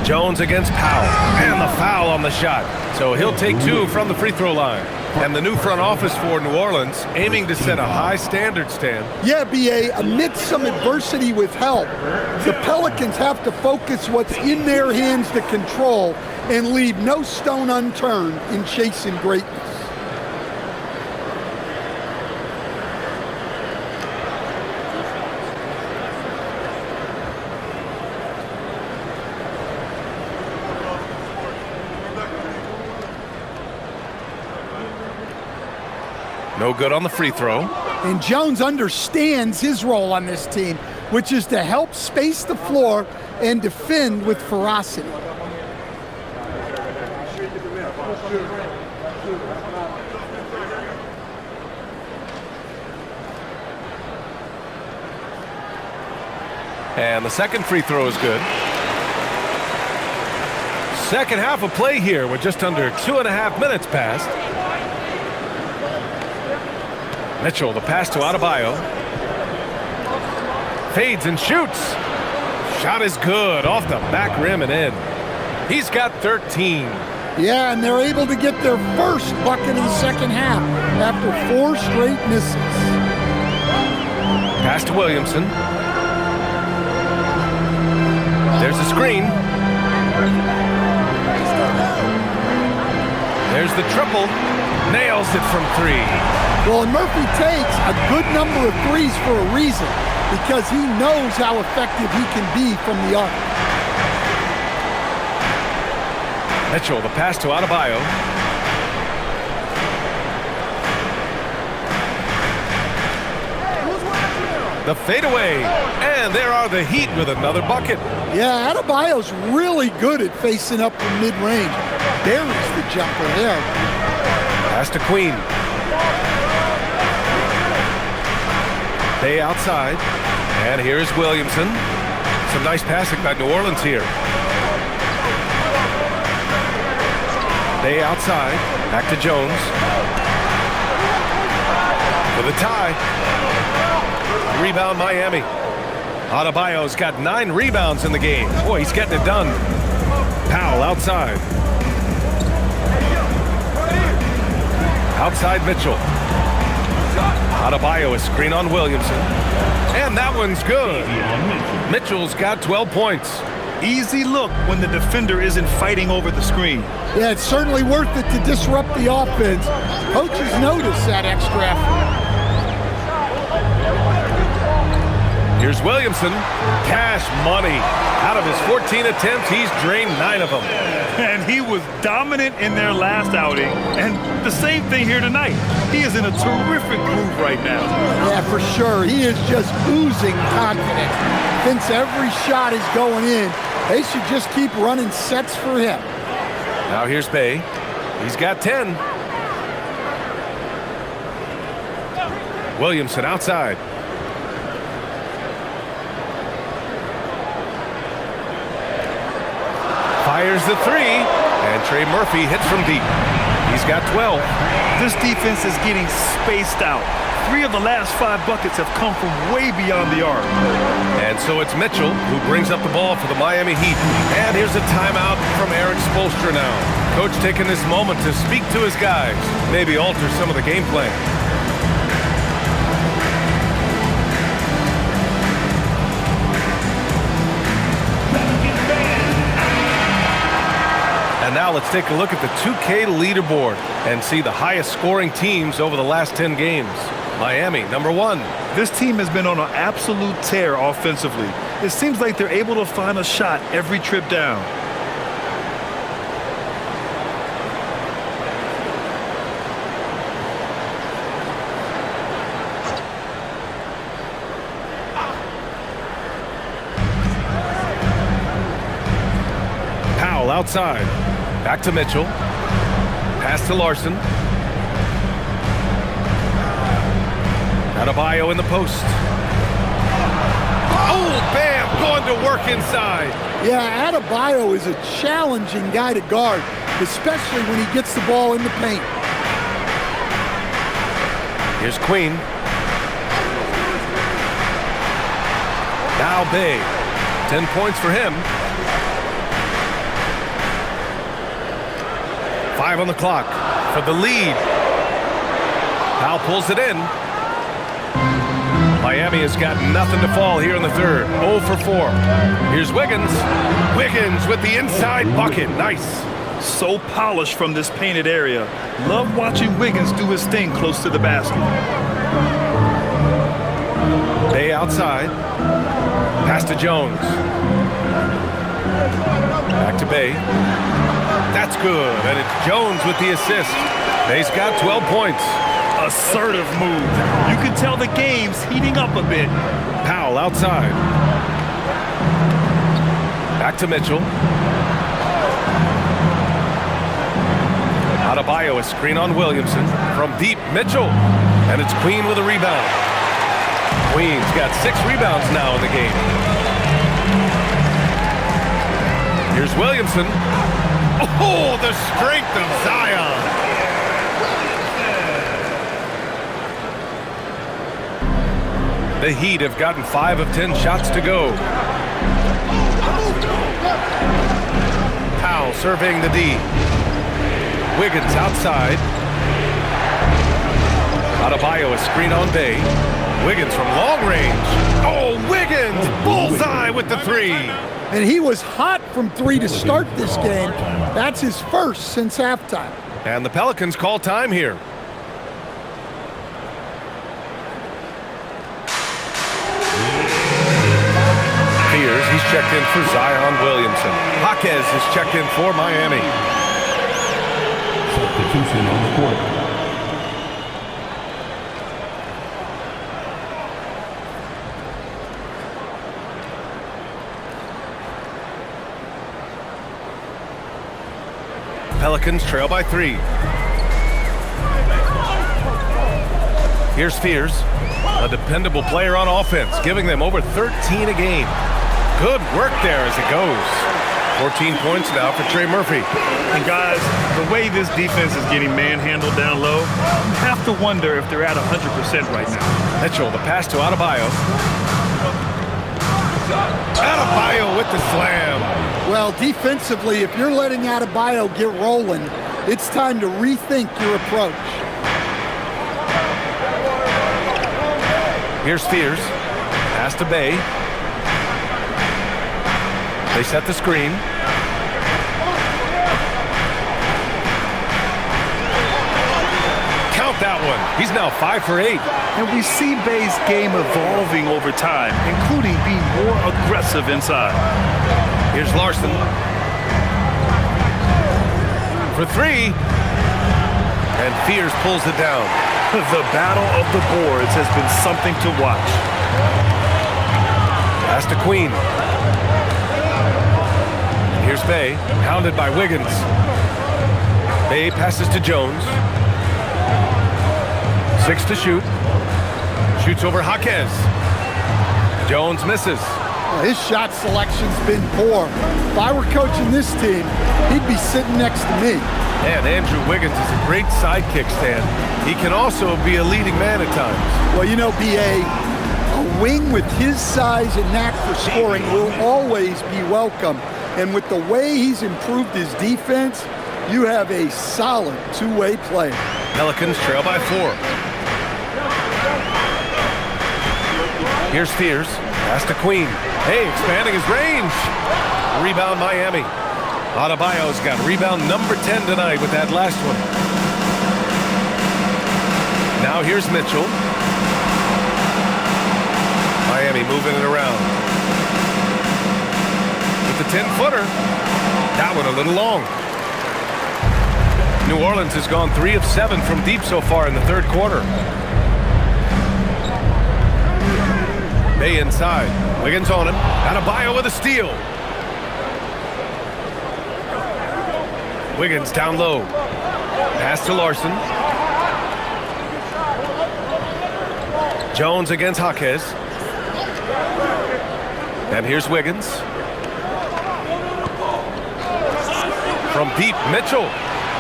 Jones against Powell, and the foul on the shot. So he'll take 2 from the free throw line. And the new front office for New Orleans aiming to set a high standard, Stan. Yeah, B.A., amidst some adversity with help, the Pelicans have to focus what's in their hands to control and leave no stone unturned in chasing greatness. No good on the free throw. And Jones understands his role on this team, which is to help space the floor and defend with ferocity. And the second free throw is good. Second half of play here with just under 2.5 minutes passed. Mitchell, the pass to Adebayo. Fades and shoots. Shot is good, off the back rim and in. He's got 13. Yeah, and they're able to get their first bucket in the second half after 4 straight misses. Pass to Williamson. There's a screen. There's the triple. Nails it from 3. Well, and Murphy takes a good number of threes for a reason, because he knows how effective he can be from the arc. Mitchell, the pass to Adebayo. The fadeaway. And there are the Heat with another bucket. Yeah, Adebayo's really good at facing up from mid-range. Buries the jumper there. Pass to Queen. Bay outside. And here's Williamson. Some nice passing by New Orleans here. Bay outside. Back to Jones. For the tie. Rebound Miami. Adebayo's got 9 rebounds in the game. Boy, he's getting it done. Powell outside. Outside Mitchell. Adebayo, a screen on Williamson. And that one's good. Mitchell's got 12 points. Easy look when the defender isn't fighting over the screen. Yeah, it's certainly worth it to disrupt the offense. Coaches notice that extra effort. Here's Williamson. Cash money. Out of his 14 attempts, he's drained 9 of them. And he was dominant in their last outing. And the same thing here tonight. He is in a terrific groove right now. Yeah, for sure. He is just oozing confidence. Thinks every shot is going in. They should just keep running sets for him. Now here's Bay. He's got 10. Williamson outside. Fires the 3, and Trey Murphy hits from deep. He's got 12. This defense is getting spaced out. 3 of the last 5 buckets have come from way beyond the arc. And so it's Mitchell who brings up the ball for the Miami Heat. And here's a timeout from Eric Spoelstra now. Coach taking this moment to speak to his guys, maybe alter some of the game plan. And now let's take a look at the 2K leaderboard and see the highest scoring teams over the last 10 games. Miami, number 1. This team has been on an absolute tear offensively. It seems like they're able to find a shot every trip down. Powell outside. Back to Mitchell. Pass to Larson. Adebayo in the post. Oh, bam! Going to work inside. Yeah, Adebayo is a challenging guy to guard, especially when he gets the ball in the paint. Here's Queen. Now Bay. 10 points for him. 5 on the clock for the lead. Powell pulls it in. Miami has got nothing to fall here in the third. 0 for 4. Here's Wiggins. Wiggins with the inside bucket. Nice. So polished from this painted area. Love watching Wiggins do his thing close to the basket. Bay outside. Pass to Jones. Back to Bay. That's good, and it's Jones with the assist. Bay's got 12 points. Assertive move. You can tell the game's heating up a bit. Powell outside. Back to Mitchell. Adebayo, a screen on Williamson. From deep, Mitchell. And it's Queen with a rebound. Queen's got 6 rebounds now in the game. Here's Williamson. Oh, the strength of Zion. The Heat have gotten 5 of 10 shots to go. Powell surveying the D. Wiggins outside. Adebayo, a screen on Bay. Wiggins from long range. Oh, Wiggins! Bullseye with the 3. And he was hot from 3 to start this game. That's his first since halftime. And the Pelicans call time here. Fears, he's checked in for Zion Williamson. Jaquez is checked in for Miami. Substitution on the court. Pelicans trail by 3. Here's Fears, a dependable player on offense, giving them over 13 a game. Good work there as it goes. 14 points now for Trey Murphy. And guys, the way this defense is getting manhandled down low, you have to wonder if they're at 100% right now. Mitchell, the pass to Adebayo. Adebayo with the slam. Well, defensively, if you're letting Adebayo get rolling, it's time to rethink your approach. Here's Fears. Pass to Bay. They set the screen. Count that one. He's now 5 for 8. And we see Bay's game evolving over time, including being more aggressive inside. Here's Larson. For 3. And Fears pulls it down. The battle of the boards has been something to watch. Pass to Queen. Here's Bay, hounded by Wiggins. Bay passes to Jones. 6 to shoot. Shoots over Jaquez. Jones misses. Well, his shot selection's been poor. If I were coaching this team, he'd be sitting next to me. And Andrew Wiggins is a great sidekick, Stan. He can also be a leading man at times. Well, you know, B.A., a wing with his size and knack for scoring will always be welcome. And with the way he's improved his defense, you have a solid two-way player. Pelicans trail by 4. Here's Fears. Pass to Queen. Hey, expanding his range. Rebound Miami. Adebayo's got rebound number 10 tonight with that last one. Now here's Mitchell. Miami moving it around. With the 10-footer. That one a little long. New Orleans has gone 3 of 7 from deep so far in the third quarter. Bay inside. Wiggins on him. Adebayo with a steal. Wiggins down low. Pass to Larson. Jones against Jaquez. And here's Wiggins. From deep, Mitchell.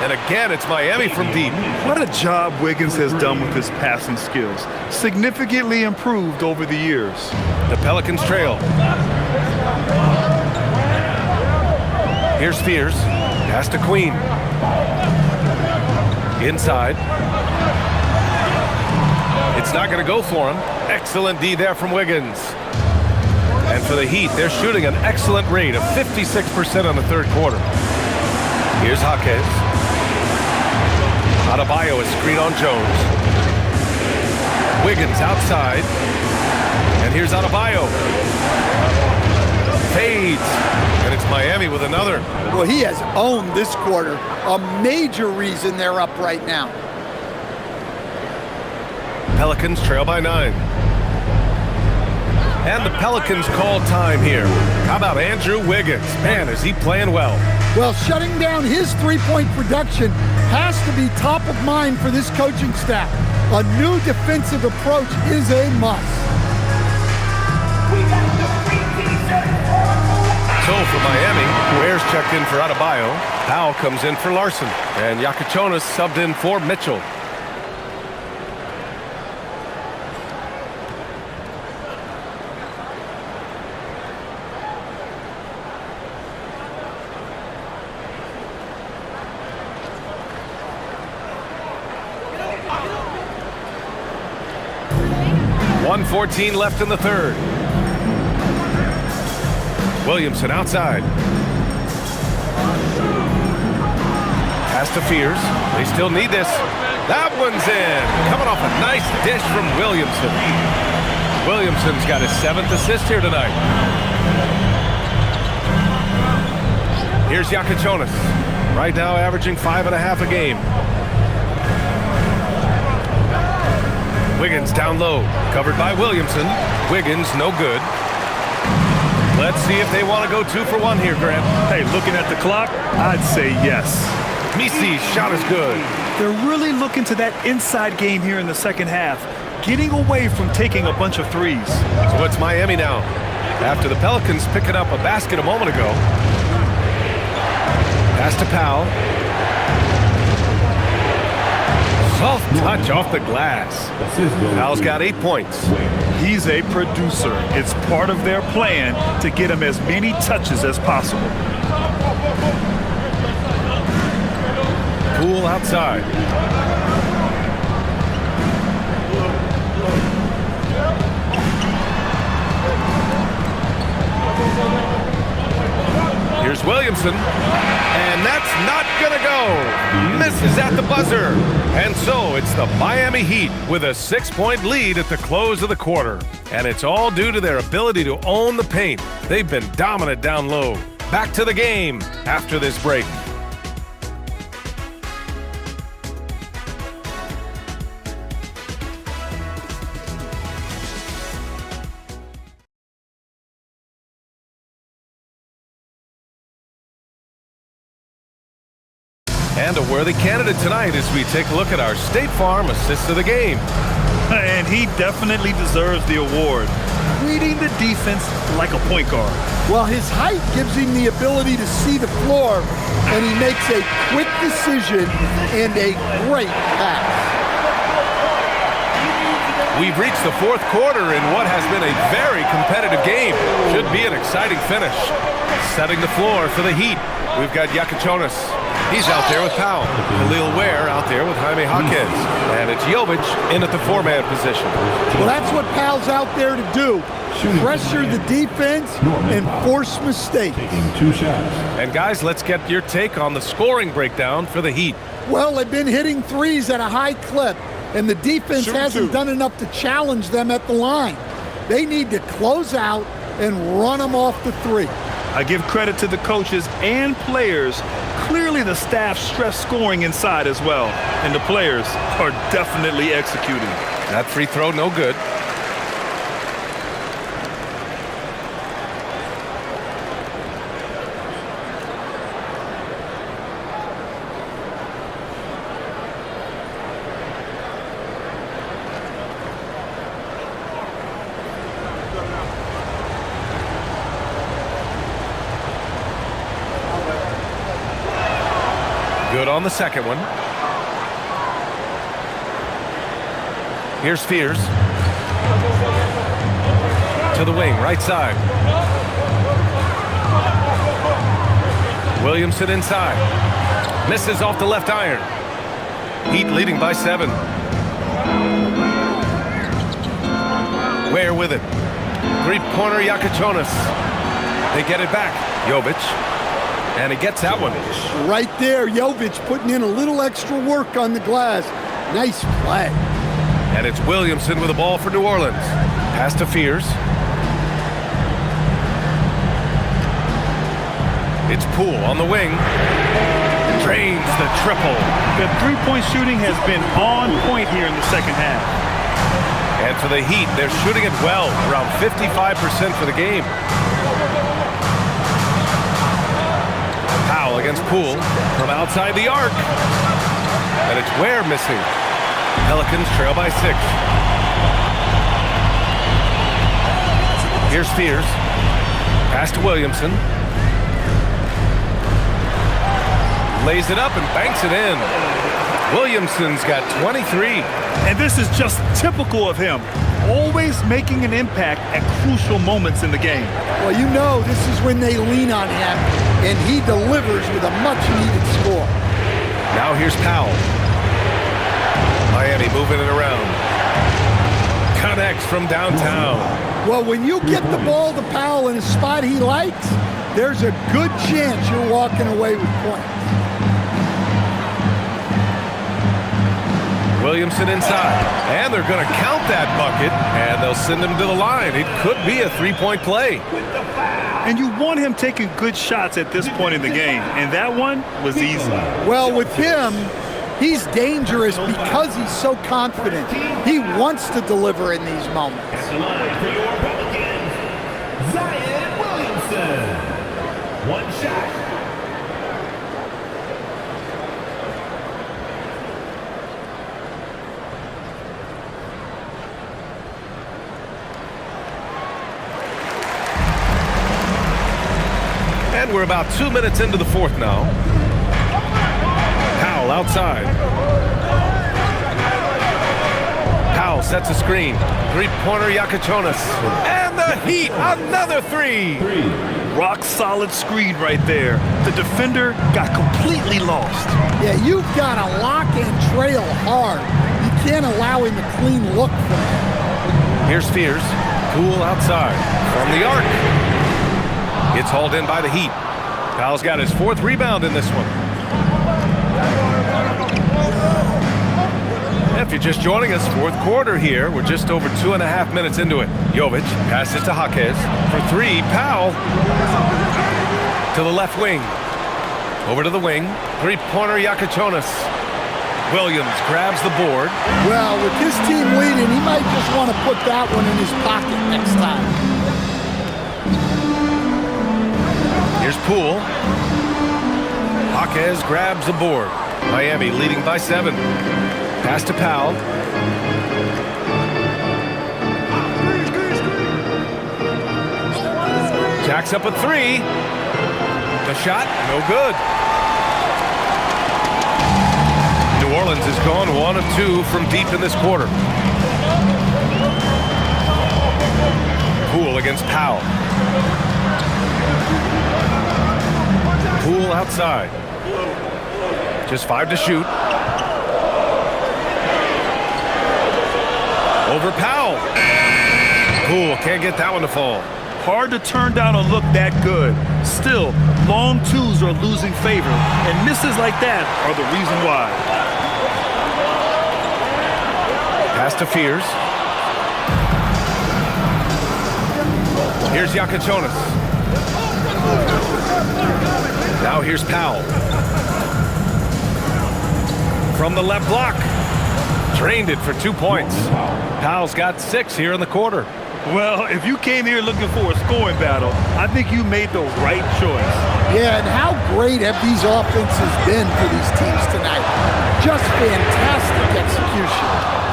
And again, it's Miami from deep. What a job Wiggins has done with his passing skills. Significantly improved over the years. The Pelicans trail. Here's Fears. Pass to Queen. Inside. It's not going to go for him. Excellent D there from Wiggins. And for the Heat, they're shooting an excellent rate of 56% on the third quarter. Here's Jaquez. Adebayo is screen on Jones. Wiggins outside. And here's Adebayo. Fades. And it's Miami with another. Well, he has owned this quarter. A major reason they're up right now. Pelicans trail by 9. And the Pelicans call time here. How about Andrew Wiggins? Man, is he playing well. Well, shutting down his three-point production has to be top of mind for this coaching staff. A new defensive approach is a must. So for Miami, Ware's checked in for Adebayo. Powell comes in for Larson. And Yakichonis subbed in for Mitchell. .114 left in the third. Williamson outside. Pass to Fears. They still need this. That one's in. Coming off a nice dish from Williamson. Williamson's got his 7th assist here tonight. Here's Yakichonis. Right now averaging 5.5 a game. Wiggins down low. Covered by Williamson. Wiggins no good. Let's see if they want to go 2 for 1 here, Grant. Hey, looking at the clock, I'd say yes. Misi's shot is good. They're really looking to that inside game here in the second half, getting away from taking a bunch of threes. So it's Miami now. After the Pelicans picking up a basket a moment ago. Pass to Powell. Soft touch off the glass. Powell's got 8 points. He's a producer. It's part of their plan to get him as many touches as possible. Poole outside. Here's Williamson. And that's not going to go. Misses at the buzzer. And so it's the Miami Heat with a 6-point lead at the close of the quarter. And it's all due to their ability to own the paint. They've been dominant down low. Back to the game after this break. And a worthy candidate tonight as we take a look at our State Farm Assist of the Game. And he definitely deserves the award. Reading the defense like a point guard. Well, his height gives him the ability to see the floor, and he makes a quick decision and a great pass. We've reached the 4th quarter in what has been a very competitive game. Should be an exciting finish. Setting the floor for the Heat. We've got Yakichonis. He's out there with Powell. Khalil Ware out there with Jaime Jaquez. And it's Jovic in at the 4-man position. Well, that's what Powell's out there to do. Pressure the defense and force mistakes. Taking 2 shots. And guys, let's get your take on the scoring breakdown for the Heat. Well, they've been hitting threes at a high clip, and the defense hasn't done enough to challenge them at the line. They need to close out and run them off the 3. I give credit to the coaches and players. Clearly the staff stressed scoring inside as well, and the players are definitely executing. That free throw no good. Good on the second one. Here's Fears. To the wing, right side. Williamson inside. Misses off the left iron. Heat leading by 7. Ware with it. 3-pointer Yakichonis. They get it back. Jovic. And he gets that one. Right there, Jovic putting in a little extra work on the glass. Nice play. And it's Williamson with the ball for New Orleans. Pass to Fears. It's Poole on the wing. Drains the triple. The three-point shooting has been on point here in the second half. And for the Heat, they're shooting it well, around 55% for the game. Powell against Poole from outside the arc. And it's Ware missing. Pelicans trail by 6. Here's Fears. Pass to Williamson. Lays it up and banks it in. Williamson's got 23. And this is just typical of him. Always making an impact at crucial moments in the game. Well, you know this is when they lean on him, and he delivers with a much-needed score. Now here's Powell. Miami moving it around. Connects from downtown. Well, when you get the ball to Powell in a spot he likes, there's a good chance you're walking away with points. Williamson inside. And they're going to count that bucket, and they'll send him to the line. It could be a three-point play. And you want him taking good shots at this point in the game, and that one was easy. Well, with him, he's dangerous because he's so confident. He wants to deliver in these moments. At the line for your Pelicans, Zion Williamson. One shot. And we're about 2 minutes into the fourth now. Powell outside. Powell sets a screen. Three-pointer Yakichonis. And the Heat, another three. Rock solid screen right there. The defender got completely lost. Yeah, you've got to lock and trail hard. You can't allow him a clean look from him. Here's Spears. Poole outside. From the arc. It's hauled in by the Heat. Powell's got his fourth rebound in this one. If you're just joining us, fourth quarter here. We're just over 2.5 minutes into it. Jovic passes to Jaquez. For three, Powell. To the left wing. Over to the wing. Three-pointer Yakichonis. Williams grabs the board. Well, with his team leading, he might just want to put that one in his pocket next time. Here's Poole. Jaquez grabs the board. Miami leading by 7. Pass to Powell. Jacks up a three. The shot, no good. New Orleans has gone 1 of 2 from deep in this quarter. Poole against Powell. Poole outside. Just 5 to shoot. Over Powell. Poole can't get that one to fall. Hard to turn down a look that good. Still, long twos are losing favor, and misses like that are the reason why. Pass to Fears. Here's Yakichonis. Now here's Powell. From the left block. Drained it for 2 points. Powell's got 6 here in the quarter. Well, if you came here looking for a scoring battle, I think you made the right choice. Yeah, and how great have these offenses been for these teams tonight? Just fantastic execution.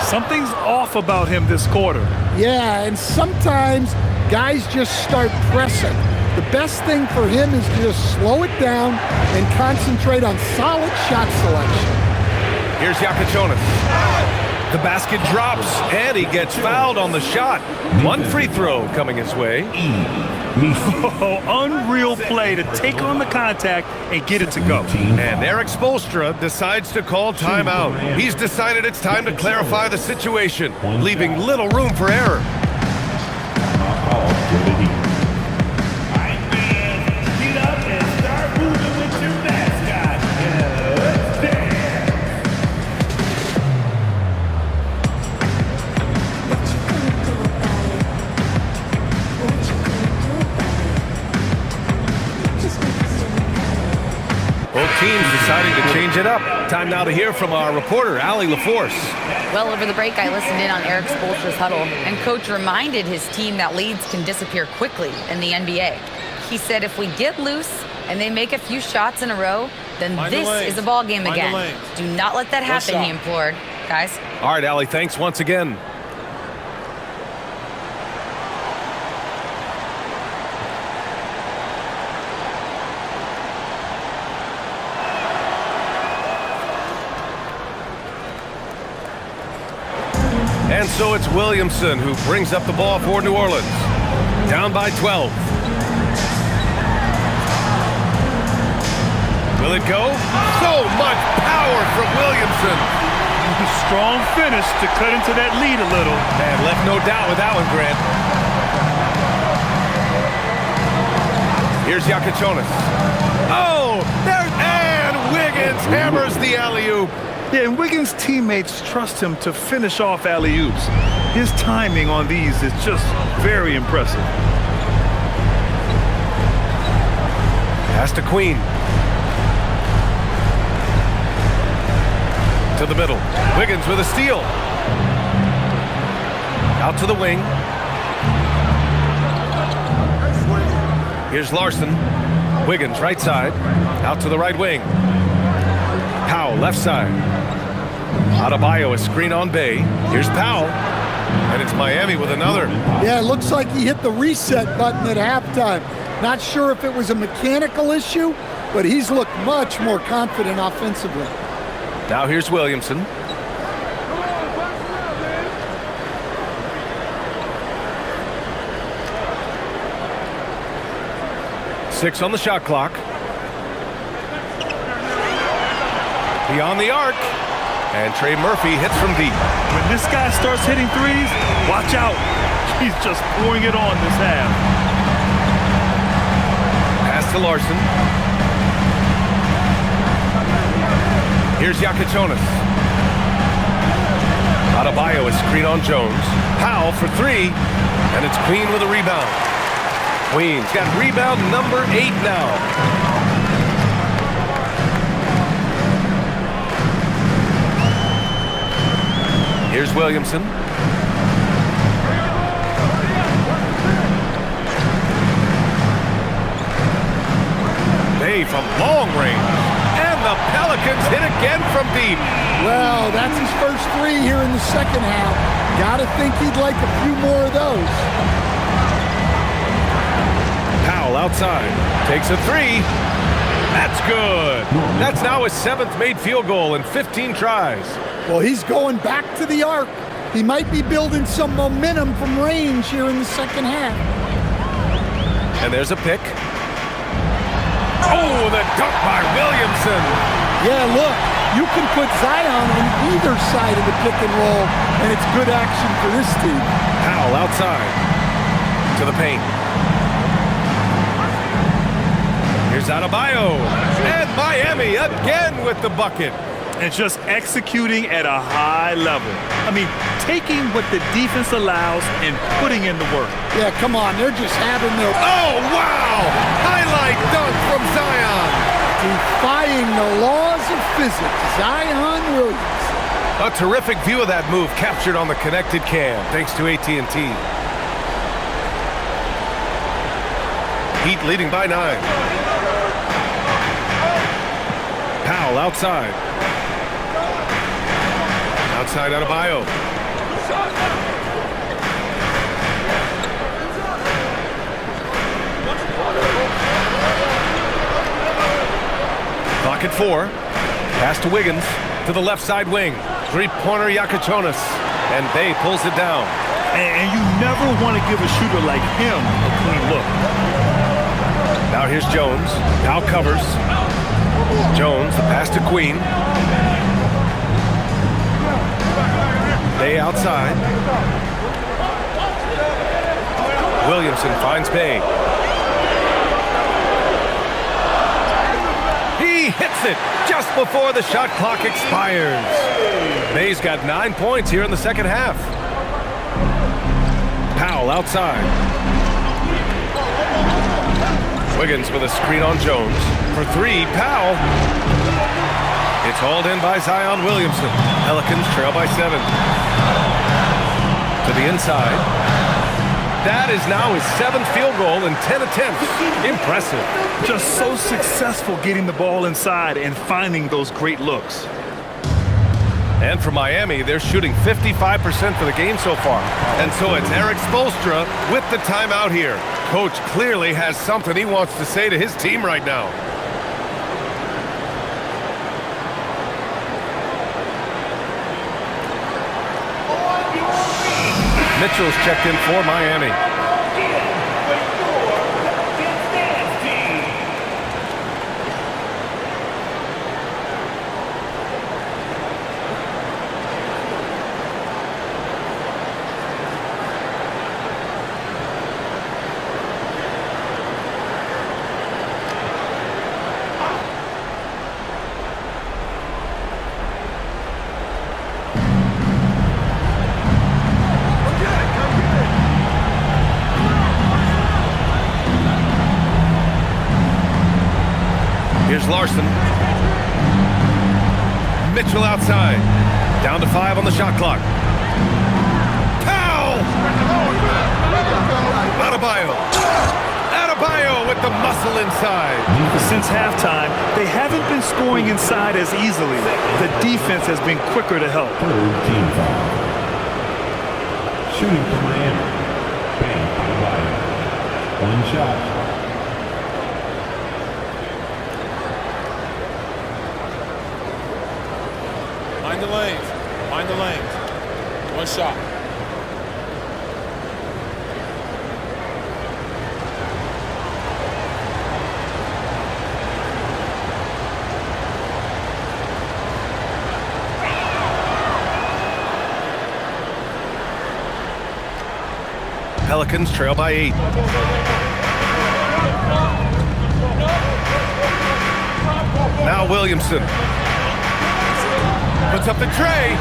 Something's off about him this quarter. Yeah, and sometimes guys just start pressing. The best thing for him is to just slow it down and concentrate on solid shot selection. Here's Yakichonis. The basket drops, and he gets fouled on the shot. 1 free throw coming his way. Oh, unreal play to take on the contact and get it to go. And Eric Spoelstra decides to call timeout. He's decided it's time to clarify the situation, leaving little room for error. Teams deciding to change it up. Time now to hear from our reporter, Allie LaForce. Well, over the break, I listened in on Eric Spoelstra's huddle, and Coach reminded his team that leads can disappear quickly in the NBA. He said if we get loose and they make a few shots in a row, then this is a ball game again. Do not let that happen, he implored. Guys? All right, Allie, thanks once again. And so it's Williamson who brings up the ball for New Orleans. Down by 12. Will it go? So much power from Williamson. Strong finish to cut into that lead a little. And left no doubt with that one, Grant. Here's Yakichonis. Oh, and Wiggins hammers the alley-oop. Yeah, and Wiggins' teammates trust him to finish off alley-oops. His timing on these is just very impressive. Pass to Queen. To the middle. Wiggins with a steal. Out to the wing. Here's Larson. Wiggins right side. Out to the right wing. Powell left side. Adebayo a screen on Bay. Here's Powell. And it's Miami with another. Yeah, it looks like he hit the reset button at halftime. Not sure if it was a mechanical issue, but he's looked much more confident offensively. Now here's Williamson. Six on the shot clock. Beyond the arc. And Trey Murphy hits from deep. When this guy starts hitting threes, watch out. He's just pouring it on this half. Pass to Larson. Here's Yakichonis. Adebayo is screen on Jones. Powell for three. And it's Queen with a rebound. Queen's got rebound number 8 now. Here's Williamson. Bay from long range. And the Pelicans hit again from deep. Well, that's his first three here in the second half. Gotta think he'd like a few more of those. Powell outside. Takes a three. That's good. That's now his 7th made field goal in 15 tries. Well, he's going back to the arc. He might be building some momentum from range here in the second half. And there's a pick. Oh, the dunk by Williamson. Yeah, look, you can put Zion on either side of the pick and roll, and it's good action for this team. Powell outside to the paint. Here's Adebayo. And Miami again with the bucket. And just executing at a high level. I mean, taking what the defense allows and putting in the work. Yeah, come on, they're just having their... Oh, wow! Highlight dunk from Zion. Defying the laws of physics, Zion Williams. A terrific view of that move captured on the connected cam, thanks to AT&T. Heat leading by 9. Powell outside. Outside Adebayo. Clock at 4. Pass to Wiggins to the left side wing. Three-pointer Yakichonis. And Bay pulls it down. And you never want to give a shooter like him a clean look. Now here's Jones. Now covers. Jones, the pass to Queen. Bay outside. Williamson finds Bay. He hits it just before the shot clock expires. Bay's got 9 points here in the second half. Powell outside. Wiggins with a screen on Jones. For three, Powell. It's hauled in by Zion Williamson. Pelicans trail by 7. To the inside. That is now his 7th field goal in 10 attempts. Impressive. Just so successful getting the ball inside and finding those great looks. And for Miami, they're shooting 55% for the game so far. And so it's Eric Spoelstra with the timeout here. Coach clearly has something he wants to say to his team right now. Mitchell's checked in for Miami. Larson. Mitchell outside. Down to 5 on the shot clock. Powell! Adebayo with the muscle inside. Since halftime, they haven't been scoring inside as easily. The defense has been quicker to help. Third team foul. Shooting for Miami. Bam Adebayo. One shot. Mind the lanes. Mind the lanes. One shot. Pelicans trail by 8. Now Williamson. Puts up the tray.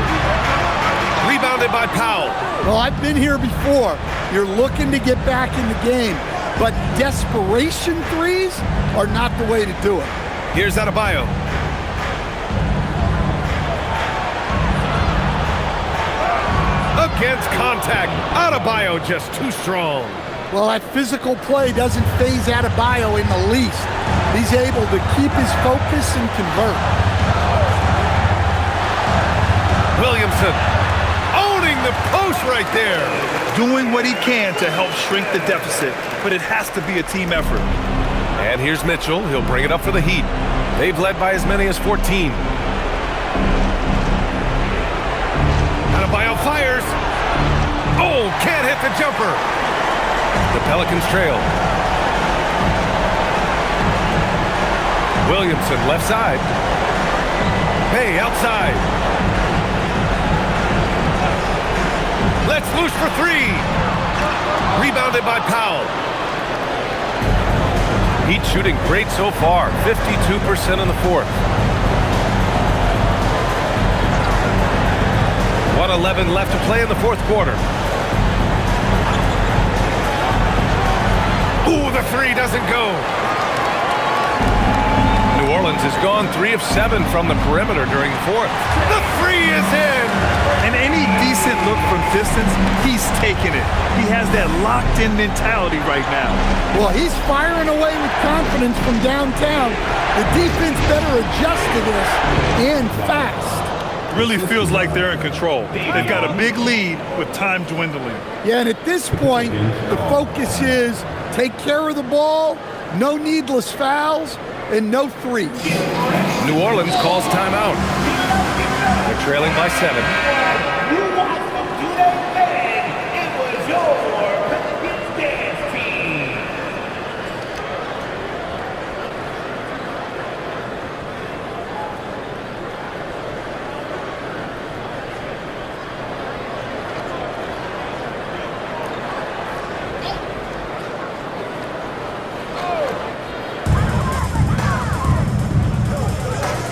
Rebounded by Powell. Well, I've been here before. You're looking to get back in the game, but desperation threes are not the way to do it. Here's Adebayo. Against contact. Adebayo just too strong. Well, that physical play doesn't phase Adebayo in the least. He's able to keep his focus and convert. Williamson owning the post right there. Doing what he can to help shrink the deficit, but it has to be a team effort. And here's Mitchell. He'll bring it up for the Heat. They've led by as many as 14. Adebayo fires. Oh, can't hit the jumper. The Pelicans trail. Williamson left side. Hey, outside. Let's loose for 3. Rebounded by Powell. Heat shooting great so far. 52% in the fourth. 1:11 left to play in the fourth quarter. Ooh, the 3 doesn't go. New Orleans has gone 3 of 7 from the perimeter during the fourth. The 3 is in. And any decent look from distance, he's taking it. He has that locked-in mentality right now. Well, he's firing away with confidence from downtown. The defense better adjust to this, and fast. Really feels like they're in control. They've got a big lead with time dwindling. Yeah, and at this point, the focus is take care of the ball, no needless fouls, and no threes. New Orleans calls timeout. They're trailing by 7.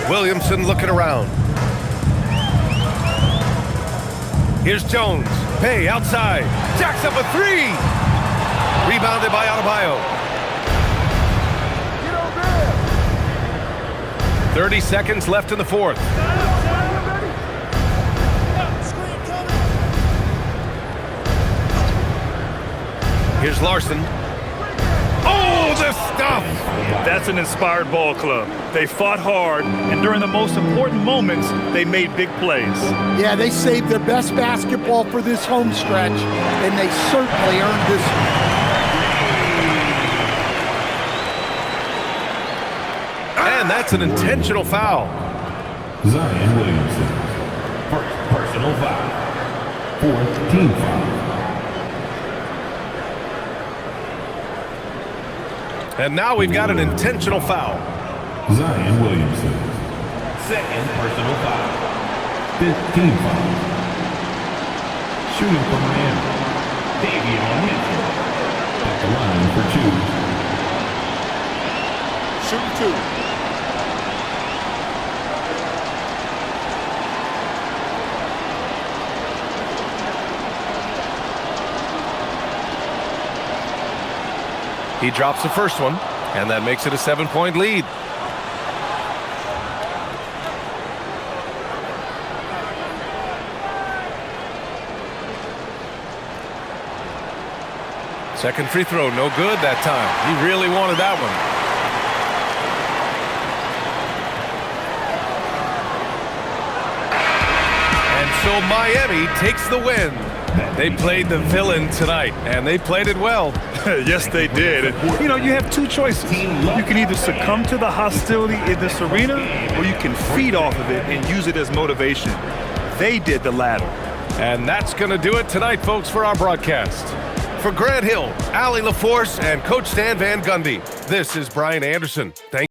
Williamson looking around. Here's Jones. Hey, outside. Jacks up a 3. Rebounded by Adebayo. 30 seconds left in the fourth. Here's Larson. Oh, the stuff! That's an inspired ball club. They fought hard, and during the most important moments, they made big plays. Yeah, they saved their best basketball for this home stretch, and they certainly earned this. And that's an intentional foul. Zion Williamson. First personal foul. Fourth team foul. And now we've got an intentional foul. Zion Williamson. Second personal foul. Fifth team foul. Shooting for Miami. Davion Mitchell. At the line for 2. Shooting 2. He drops the first one, and that makes it a 7-point lead. Second free throw, no good that time. He really wanted that one. And so Miami takes the win. They played the villain tonight, and they played it well. Yes, they did. And, you know, you have two choices. You can either succumb to the hostility in this arena, or you can feed off of it and use it as motivation. They did the latter. And that's going to do it tonight, folks, for our broadcast. For Grant Hill, Allie LaForce, and Coach Stan Van Gundy, this is Brian Anderson. Thank